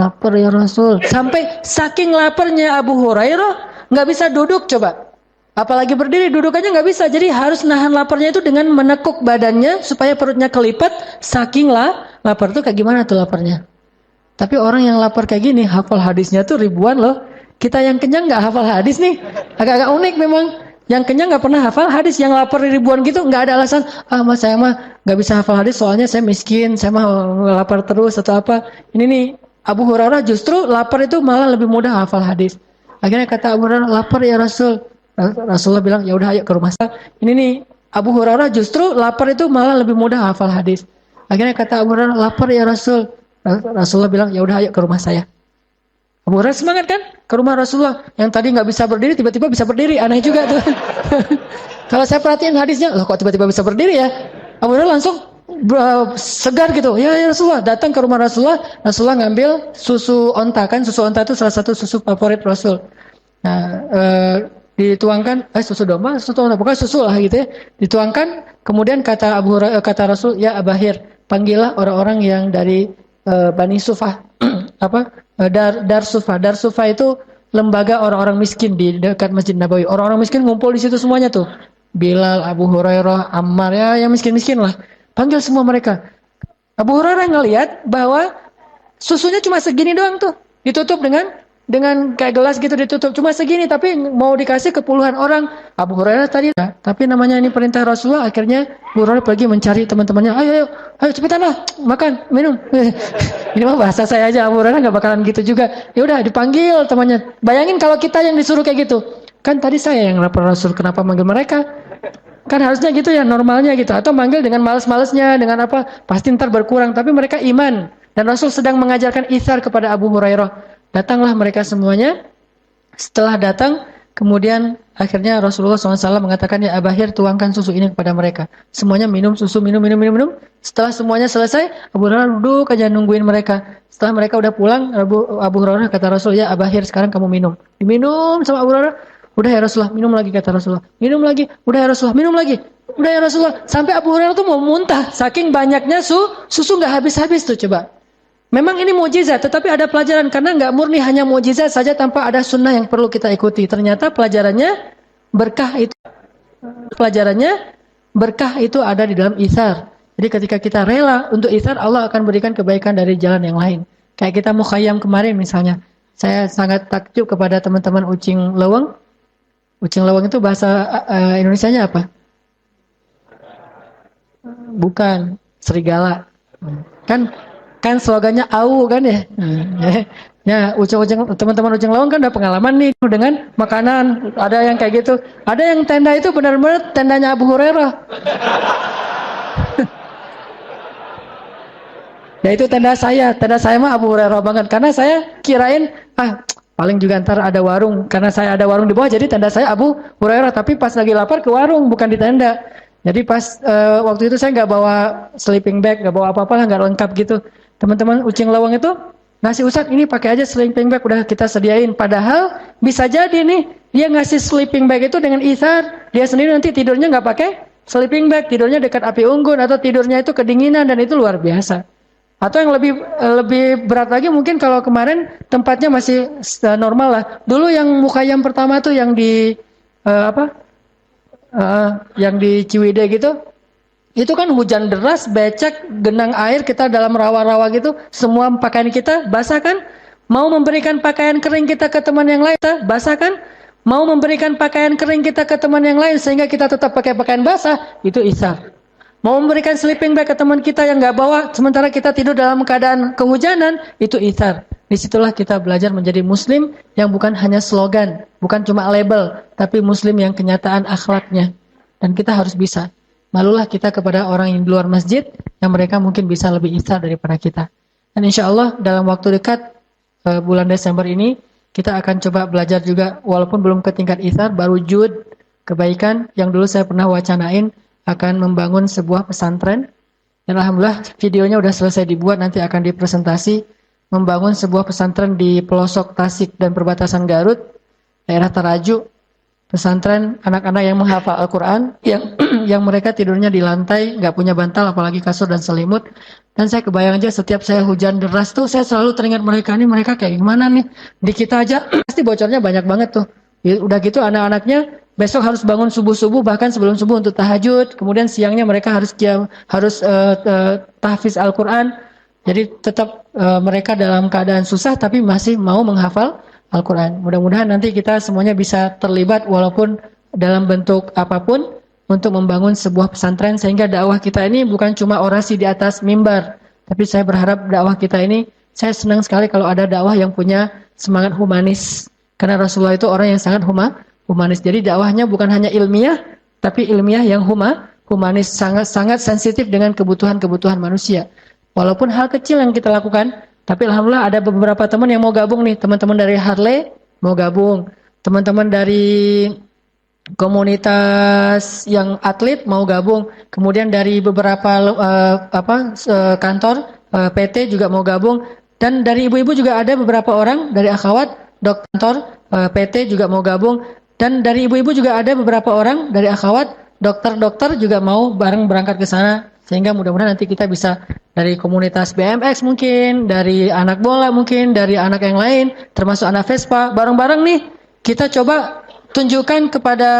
A: lapar ya Rasul. Sampai saking laparnya Abu Hurairah nggak bisa duduk coba. Apalagi berdiri, duduk aja nggak bisa. Jadi harus nahan laparnya itu dengan menekuk badannya supaya perutnya kelipat. Saking lapar tuh kayak gimana tuh laparnya? Tapi orang yang lapar kayak gini, hafal hadisnya tuh ribuan loh. Kita yang kenyang nggak hafal hadis nih, agak-agak unik memang. Yang kenyang nggak pernah hafal hadis, yang lapar ribuan gitu nggak ada alasan. Mas saya mah nggak bisa hafal hadis soalnya saya miskin, saya mah lapar terus atau apa. Ini nih Abu Hurairah justru lapar itu malah lebih mudah hafal hadis. Akhirnya kata Abu Hurairah, lapar ya Rasul. Rasulullah bilang, ya udah ayo ke rumah saya. Ini nih Abu Hurairah justru lapar itu malah lebih mudah hafal hadis. Akhirnya kata Abu Hurairah, lapar ya Rasul. Rasulullah bilang, ya udah ayo ke rumah saya. Abu Hurairah semangat kan ke rumah Rasulullah, yang tadi nggak bisa berdiri tiba-tiba bisa berdiri, aneh juga tuh. Kalau saya perhatiin hadisnya, loh kok tiba-tiba bisa berdiri ya? Abu Hurairah langsung segar gitu. Ya Rasulullah, datang ke rumah Rasulullah. Rasulullah ngambil susu onta, kan susu onta itu salah satu susu favorit Rasul. Nah dituangkan, susu domba, susu onta, pokoknya susu lah gitu ya. Dituangkan, kemudian kata kata Rasul, ya Abahir, panggillah orang-orang yang dari Bani Sufah, Dar Sufah. Dar Sufah itu lembaga orang-orang miskin di dekat Masjid Nabawi. Orang-orang miskin ngumpul di situ semuanya tuh. Bilal, Abu Hurairah, Ammar, ya yang miskin-miskin lah. Panggil semua mereka. Abu Hurairah ngelihat bahwa susunya cuma segini doang tuh, ditutup dengan dengan kayak gelas gitu ditutup cuma segini tapi mau dikasih ke puluhan orang. Abu Hurairah tadi, tapi namanya ini perintah Rasulullah, akhirnya Abu Hurairah pergi mencari teman-temannya, ayo cepetan lah, makan, minum. Ini mah bahasa saya aja, Abu Hurairah nggak bakalan gitu juga. Ya udah dipanggil temannya. Bayangin kalau kita yang disuruh kayak gitu, kan tadi saya yang lapor Rasul, kenapa manggil mereka? Kan harusnya gitu ya, normalnya gitu. Atau manggil dengan males-malesnya, dengan apa, pasti ntar berkurang. Tapi mereka iman. Dan Rasul sedang mengajarkan itsar kepada Abu Hurairah. Datanglah mereka semuanya. Setelah datang, kemudian akhirnya Rasulullah SAW mengatakan, ya Abahir, tuangkan susu ini kepada mereka. Semuanya minum susu, minum. Setelah semuanya selesai, Abu Hurairah duduk aja nungguin mereka. Setelah mereka udah pulang, Abu Hurairah kata Rasul, ya Abahir, sekarang kamu minum. Diminum sama Abu Hurairah. Udah ya Rasulullah, minum lagi kata Rasulullah. Minum lagi, udah ya Rasulullah, minum lagi. Udah ya Rasulullah. Sampai Abu Hurairah tuh mau muntah. Saking banyaknya susu nggak habis-habis tuh coba. Memang ini mukjizat, tetapi ada pelajaran. Karena nggak murni hanya mukjizat saja tanpa ada sunnah yang perlu kita ikuti. Ternyata pelajarannya berkah itu ada di dalam itsar. Jadi ketika kita rela untuk itsar, Allah akan berikan kebaikan dari jalan yang lain. Kayak kita mukhayyam kemarin misalnya. Saya sangat takjub kepada teman-teman Ucing Leweng. Ucing leweng itu bahasa Indonesianya apa? Bukan, serigala. Kan slogannya AU kan ya? Ya, teman-teman ucing leweng kan udah pengalaman nih dengan makanan. Ada yang kayak gitu. Ada yang tenda itu benar-benar tendanya Abu Hurairah. Ya itu tenda saya mah Abu Hurairah banget. Karena saya kirain, paling juga ntar ada warung, karena saya ada warung di bawah, jadi tenda saya Abu Hurairah. Tapi pas lagi lapar ke warung, bukan di tenda. Jadi pas waktu itu saya nggak bawa sleeping bag, nggak bawa apa-apa lah, nggak lengkap gitu. Teman-teman ucing lawang itu ngasih, Ustaz ini pakai aja sleeping bag, udah kita sediain. Padahal bisa jadi nih dia ngasih sleeping bag itu dengan itsar, dia sendiri nanti tidurnya nggak pakai sleeping bag, tidurnya dekat api unggun atau tidurnya itu kedinginan, dan itu luar biasa. Atau yang lebih berat lagi mungkin kalau kemarin tempatnya masih normal lah. Dulu yang mukhayyam pertama tuh yang di yang di Ciwidey gitu, itu kan hujan deras, becek, genang air, kita dalam rawa-rawa gitu, semua pakaian kita basah kan? Mau memberikan pakaian kering kita ke teman yang lain, basah kan? Mau memberikan pakaian kering kita ke teman yang lain sehingga kita tetap pakai pakaian basah, itu itsar. Mau memberikan sleeping bag ke teman kita yang nggak bawa, sementara kita tidur dalam keadaan kehujanan, itu itsar. Disitulah kita belajar menjadi muslim yang bukan hanya slogan, bukan cuma label, tapi muslim yang kenyataan akhlaknya. Dan kita harus bisa. Malulah kita kepada orang yang di luar masjid, yang mereka mungkin bisa lebih itsar daripada kita. Dan insya Allah dalam waktu dekat, bulan Desember ini, kita akan coba belajar juga, walaupun belum ke tingkat itsar, baru jud, kebaikan, yang dulu saya pernah wacanain, akan membangun sebuah pesantren, dan alhamdulillah videonya udah selesai dibuat, nanti akan dipresentasi, membangun sebuah pesantren di pelosok Tasik dan perbatasan Garut, daerah Taraju, pesantren anak-anak yang menghafal Al-Quran, yang mereka tidurnya di lantai, nggak punya bantal, apalagi kasur dan selimut. Dan saya kebayang aja setiap saya hujan deras tuh, saya selalu teringat mereka kayak gimana nih, di kita aja pasti bocornya banyak banget tuh. Udah gitu anak-anaknya besok harus bangun subuh-subuh, bahkan sebelum subuh untuk tahajud. Kemudian siangnya mereka harus tahfiz Al-Quran. Jadi tetap mereka dalam keadaan susah tapi masih mau menghafal Al-Quran. Mudah-mudahan nanti kita semuanya bisa terlibat walaupun dalam bentuk apapun untuk membangun sebuah pesantren, sehingga dakwah kita ini bukan cuma orasi di atas mimbar. Tapi saya berharap dakwah kita ini, saya senang sekali kalau ada dakwah yang punya semangat humanis. Karena Rasulullah itu orang yang sangat humanis. Jadi dakwahnya bukan hanya ilmiah, tapi ilmiah yang humanis, sangat sensitif dengan kebutuhan manusia. Walaupun hal kecil yang kita lakukan, tapi alhamdulillah ada beberapa teman yang mau gabung nih, teman-teman dari Harley mau gabung, teman-teman dari komunitas yang atlet mau gabung, kemudian dari beberapa kantor PT juga mau gabung, dan dari ibu-ibu juga ada beberapa orang dari akhwat dokter PT juga mau gabung, dan dari ibu-ibu juga ada beberapa orang dari akhwat dokter juga mau bareng berangkat ke sana, sehingga mudah-mudahan nanti kita bisa dari komunitas BMX mungkin, dari anak bola mungkin, dari anak yang lain, termasuk anak Vespa, bareng-bareng nih kita coba tunjukkan kepada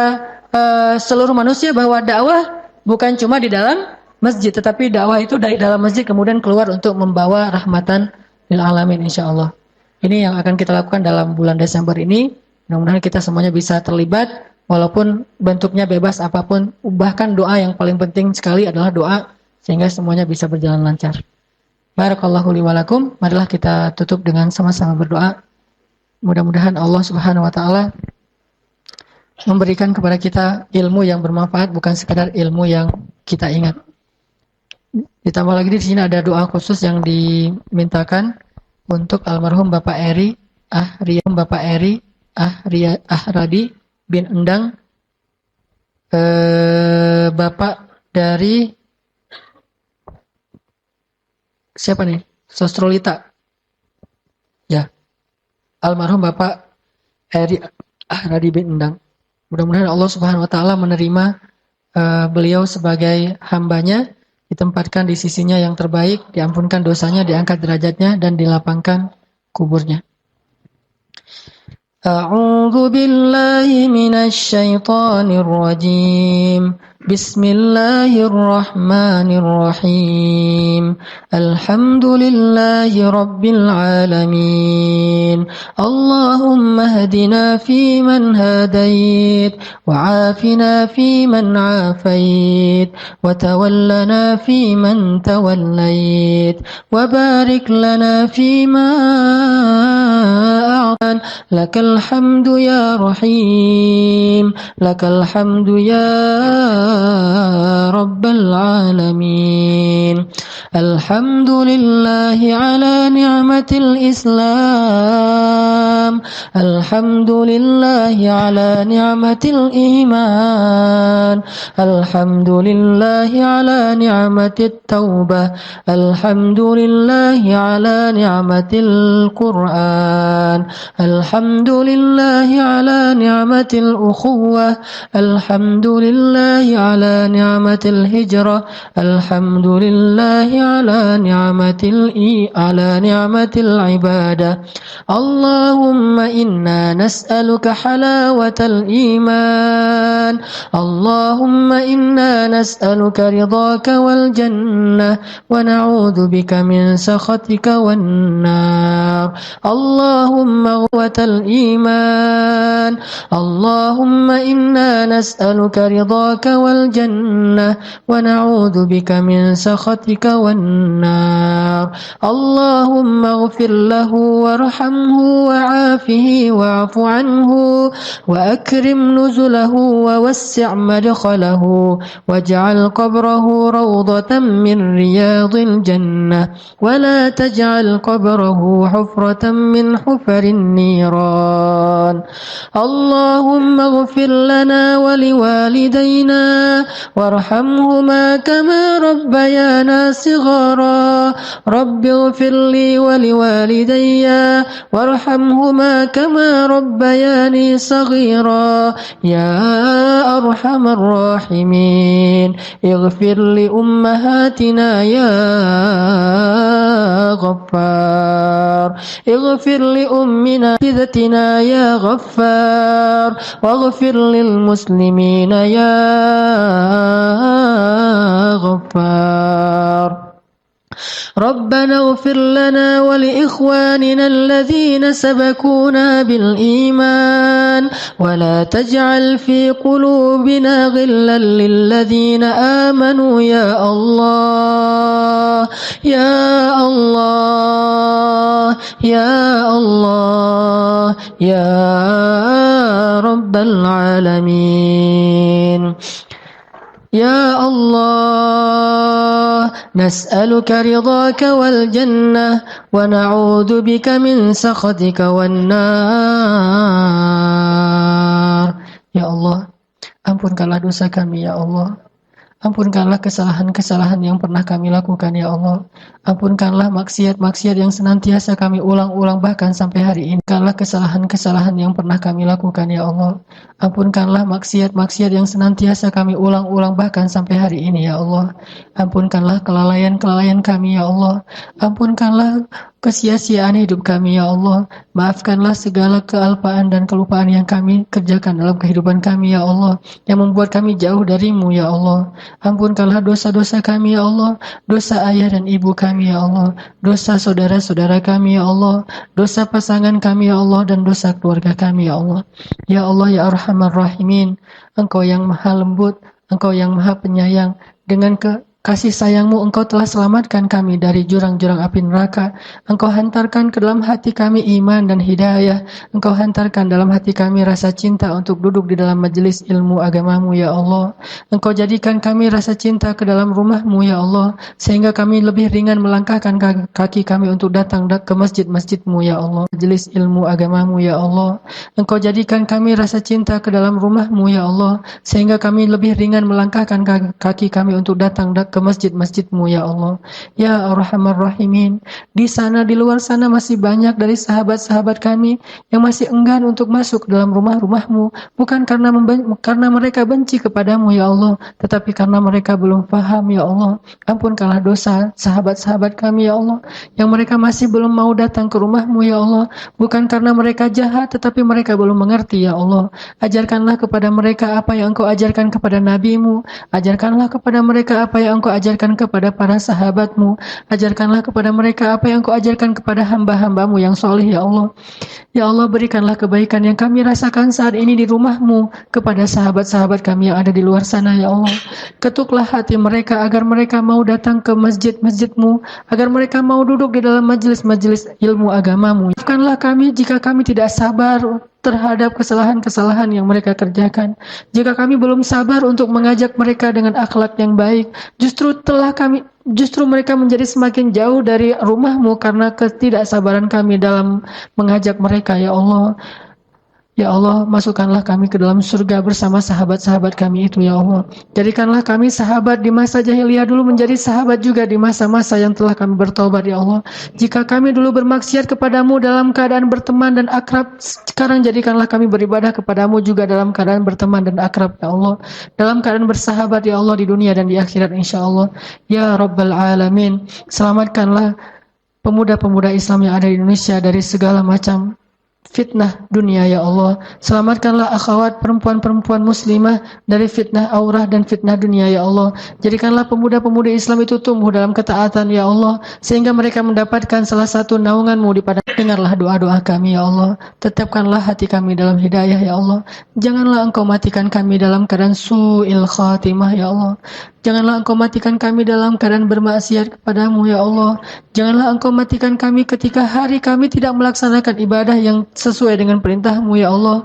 A: seluruh manusia bahwa dakwah bukan cuma di dalam masjid, tetapi dakwah itu dari dalam masjid kemudian keluar untuk membawa rahmatan lil alamin insyaallah. Ini yang akan kita lakukan dalam bulan Desember ini. Mudah-mudahan kita semuanya bisa terlibat, walaupun bentuknya bebas apapun. Bahkan doa yang paling penting sekali adalah doa, sehingga semuanya bisa berjalan lancar. Barakallahu li wa lakum. Marilah kita tutup dengan sama-sama berdoa. Mudah-mudahan Allah Subhanahu wa taala memberikan kepada kita ilmu yang bermanfaat, bukan sekadar ilmu yang kita ingat. Ditambah lagi di sini ada doa khusus yang dimintakan untuk almarhum Bapak Eri Ahradi bin Endang, Bapak dari siapa nih? Sostrolita. Ya. Almarhum Bapak Eri Ahradi bin Endang. Mudah-mudahan Allah Subhanahu wa taala menerima beliau sebagai hambanya, ditempatkan di sisinya yang terbaik, diampunkan dosanya, diangkat derajatnya, dan dilapangkan kuburnya. A'udzu billahi minasy syaithanir rajim. Bismillahirrahmanirrahim. Alhamdulillahi rabbil alamin. Allahumma hadina fi man hadait, wa afina fi man afait, wa tawallana fi man tawallait, wa barik lana fi ma a'tan. Lakal hamdu ya rahim, lakal hamdu ya rabbal alamin. Alhamdulillahi ala ni'matil Islam, alhamdulillahi ala ni'matil iman, alhamdulillahi ala ni'matit taubah, alhamdulillahi ala ni'matil Qur'an, alhamdulillahi ala ni'matil ukhuwah, alhamdulillahi ala ni'matil hijrah, alhamdulillahi ala ni'matil ibadah. Allahumma inna nas'aluka halawatal iman, Allahumma inna nas'aluka ridhaka wal jannah, wa na'udzu bika min sakhatika wan nar. Allahumma quwwatal iman, Allahumma inna nas'aluka ridhaka wal jannah, wa na'udzu bika min sakhatika wan nar. Allahumma ighfir lahu warhamhu wa'afihi wa'fu anhu wa akrim nuzulahu wa wassi' madkhalahu waj'al qabrahu rawdatan min riyadil jannah wa la taj'al qabrahu hufratan min hufarin niran. Allahumma ighfir lana wa liwalidayna warhamhuma kama rabbayana sighara. Rabbi ighfir li wa liwalidayya warhamhuma kama rabbayani saghira. Ya arhamar rahimin, ighfir li ummahatina ya Ghaffar, ighfir li ummina hidatina ya Ghaffar, waghfir lil muslimina ya Ghaffar. ربنا اغفر لنا ولإخواننا الذين سبقونا بالإيمان ولا تجعل في قلوبنا غلا للذين آمنوا يا الله يا الله يا الله يا رب العالمين. يا الله نسألك رضاك والجنة ونعوذ بك من سخطك والنار. Ya Allah, ampunkanlah dosa kami ya Allah. Ampunkanlah kesalahan-kesalahan yang pernah kami lakukan ya Allah. Ampunkanlah maksiat-maksiat yang senantiasa kami ulang-ulang bahkan sampai hari ini. Ampunkanlah kesalahan-kesalahan yang pernah kami lakukan ya Allah. Ampunkanlah maksiat-maksiat yang senantiasa kami ulang-ulang bahkan sampai hari ini ya Allah. Ampunkanlah kelalaian-kelalaian kami ya Allah. Ampunkanlah kesia-siaan hidup kami ya Allah. Maafkanlah segala kealpaan dan kelupaan yang kami kerjakan dalam kehidupan kami ya Allah, yang membuat kami jauh darimu ya Allah. Ampunkanlah dosa-dosa kami ya Allah, dosa ayah dan ibu kami ya Allah, dosa saudara-saudara kami ya Allah, dosa pasangan kami ya Allah, dan dosa keluarga kami ya Allah. Ya Allah ya Arhamar Rahimin, Engkau yang maha lembut, Engkau yang maha penyayang, dengan kasih sayangmu Engkau telah selamatkan kami dari jurang-jurang api neraka. Engkau hantarkan ke dalam hati kami iman dan hidayah. Engkau hantarkan dalam hati kami rasa cinta untuk duduk di dalam majelis ilmu agamamu ya Allah. Engkau jadikan kami rasa cinta ke dalam rumahmu ya Allah, sehingga kami lebih ringan melangkahkan kaki kami untuk datang ke masjid-masjidmu ya Allah, majelis ilmu agamamu ya Allah. Engkau jadikan kami rasa cinta ke dalam rumahmu ya Allah, sehingga kami lebih ringan melangkahkan kaki kami untuk datang ke masjid-masjidmu ya Allah. Ya Arhamar Rahimin, di sana di luar sana masih banyak dari sahabat-sahabat kami yang masih enggan untuk masuk dalam rumah-rumahmu, bukan karena mereka benci kepadamu ya Allah, tetapi karena mereka belum paham ya Allah. Ampunkanlah dosa sahabat-sahabat kami ya Allah, yang mereka masih belum mau datang ke rumahmu ya Allah, bukan karena mereka jahat, tetapi mereka belum mengerti ya Allah. Ajarkanlah kepada mereka apa yang Engkau ajarkan kepada nabimu, ajarkanlah kepada mereka apa yang Engkau ajarkan kepada para sahabatmu, ajarkanlah kepada mereka apa yang Engkau ajarkan kepada hamba-hambamu yang soleh ya Allah. Ya Allah, berikanlah kebaikan yang kami rasakan saat ini di rumahmu kepada sahabat-sahabat kami yang ada di luar sana ya Allah. Ketuklah hati mereka agar mereka mau datang ke masjid-masjidmu, agar mereka mau duduk di dalam majelis-majelis ilmu agamamu. Maafkanlah kami jika kami tidak sabar terhadap kesalahan-kesalahan yang mereka kerjakan. Jika kami belum sabar untuk mengajak mereka dengan akhlak yang baik, justru mereka menjadi semakin jauh dari rumahmu karena ketidaksabaran kami dalam mengajak mereka ya Allah. Ya Allah, masukkanlah kami ke dalam surga bersama sahabat-sahabat kami itu ya Allah. Jadikanlah kami sahabat di masa jahiliyah dulu menjadi sahabat juga di masa-masa yang telah kami bertobat ya Allah. Jika kami dulu bermaksiat kepadamu dalam keadaan berteman dan akrab, sekarang jadikanlah kami beribadah kepadamu juga dalam keadaan berteman dan akrab ya Allah. Dalam keadaan bersahabat ya Allah di dunia dan di akhirat insya Allah. Ya Rabbal Alamin, selamatkanlah pemuda-pemuda Islam yang ada di Indonesia dari segala macam fitnah dunia ya Allah. Selamatkanlah akhwat perempuan-perempuan muslimah dari fitnah aurah dan fitnah dunia ya Allah. Jadikanlah pemuda-pemudi Islam itu tumbuh dalam ketaatan ya Allah, sehingga mereka mendapatkan salah satu naungan-Mu di padang. Dengarlah doa-doa kami ya Allah. Tetapkanlah hati kami dalam hidayah ya Allah. Janganlah Engkau matikan kami dalam keadaan su'il khatimah ya Allah. Janganlah Engkau matikan kami dalam keadaan bermaksiat kepadamu ya Allah. Janganlah Engkau matikan kami ketika hari kami tidak melaksanakan ibadah yang sesuai dengan perintah-Mu ya Allah.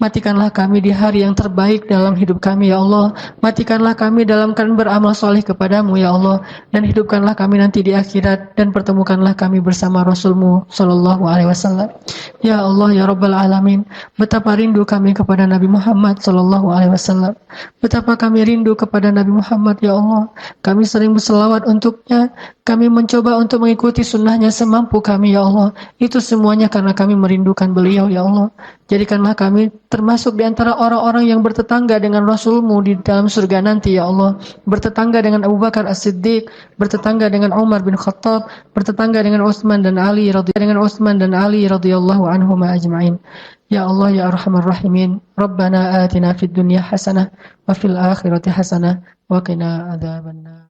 A: Matikanlah kami di hari yang terbaik dalam hidup kami ya Allah. Matikanlah kami dalam keadaan beramal soleh kepadamu ya Allah. Dan hidupkanlah kami nanti di akhirat, dan pertemukanlah kami bersama Rasul-Mu Sallallahu Alaihi Wasallam. Ya Allah ya Rabbal Alamin, betapa rindu kami kepada Nabi Muhammad Sallallahu Alaihi Wasallam. Betapa kami rindu kepada Nabi Muhammad ya Allah. Kami sering berselawat untuknya. Kami mencoba untuk mengikuti sunnahnya semampu kami ya Allah. Itu semuanya karena kami merindukan beliau ya Allah. Jadikanlah kami termasuk di antara orang-orang yang bertetangga dengan Rasul-Mu di dalam surga nanti ya Allah. Bertetangga dengan Abu Bakar As-Siddiq, bertetangga dengan Umar bin Khattab, bertetangga dengan Utsman dan Ali radhiyallahu anhum ajma'in. Ya Allah ya Arhamar Rahimin, Rabbana atina fid dunya hasanah wa fil akhirati hasanah wa qina adzabannar.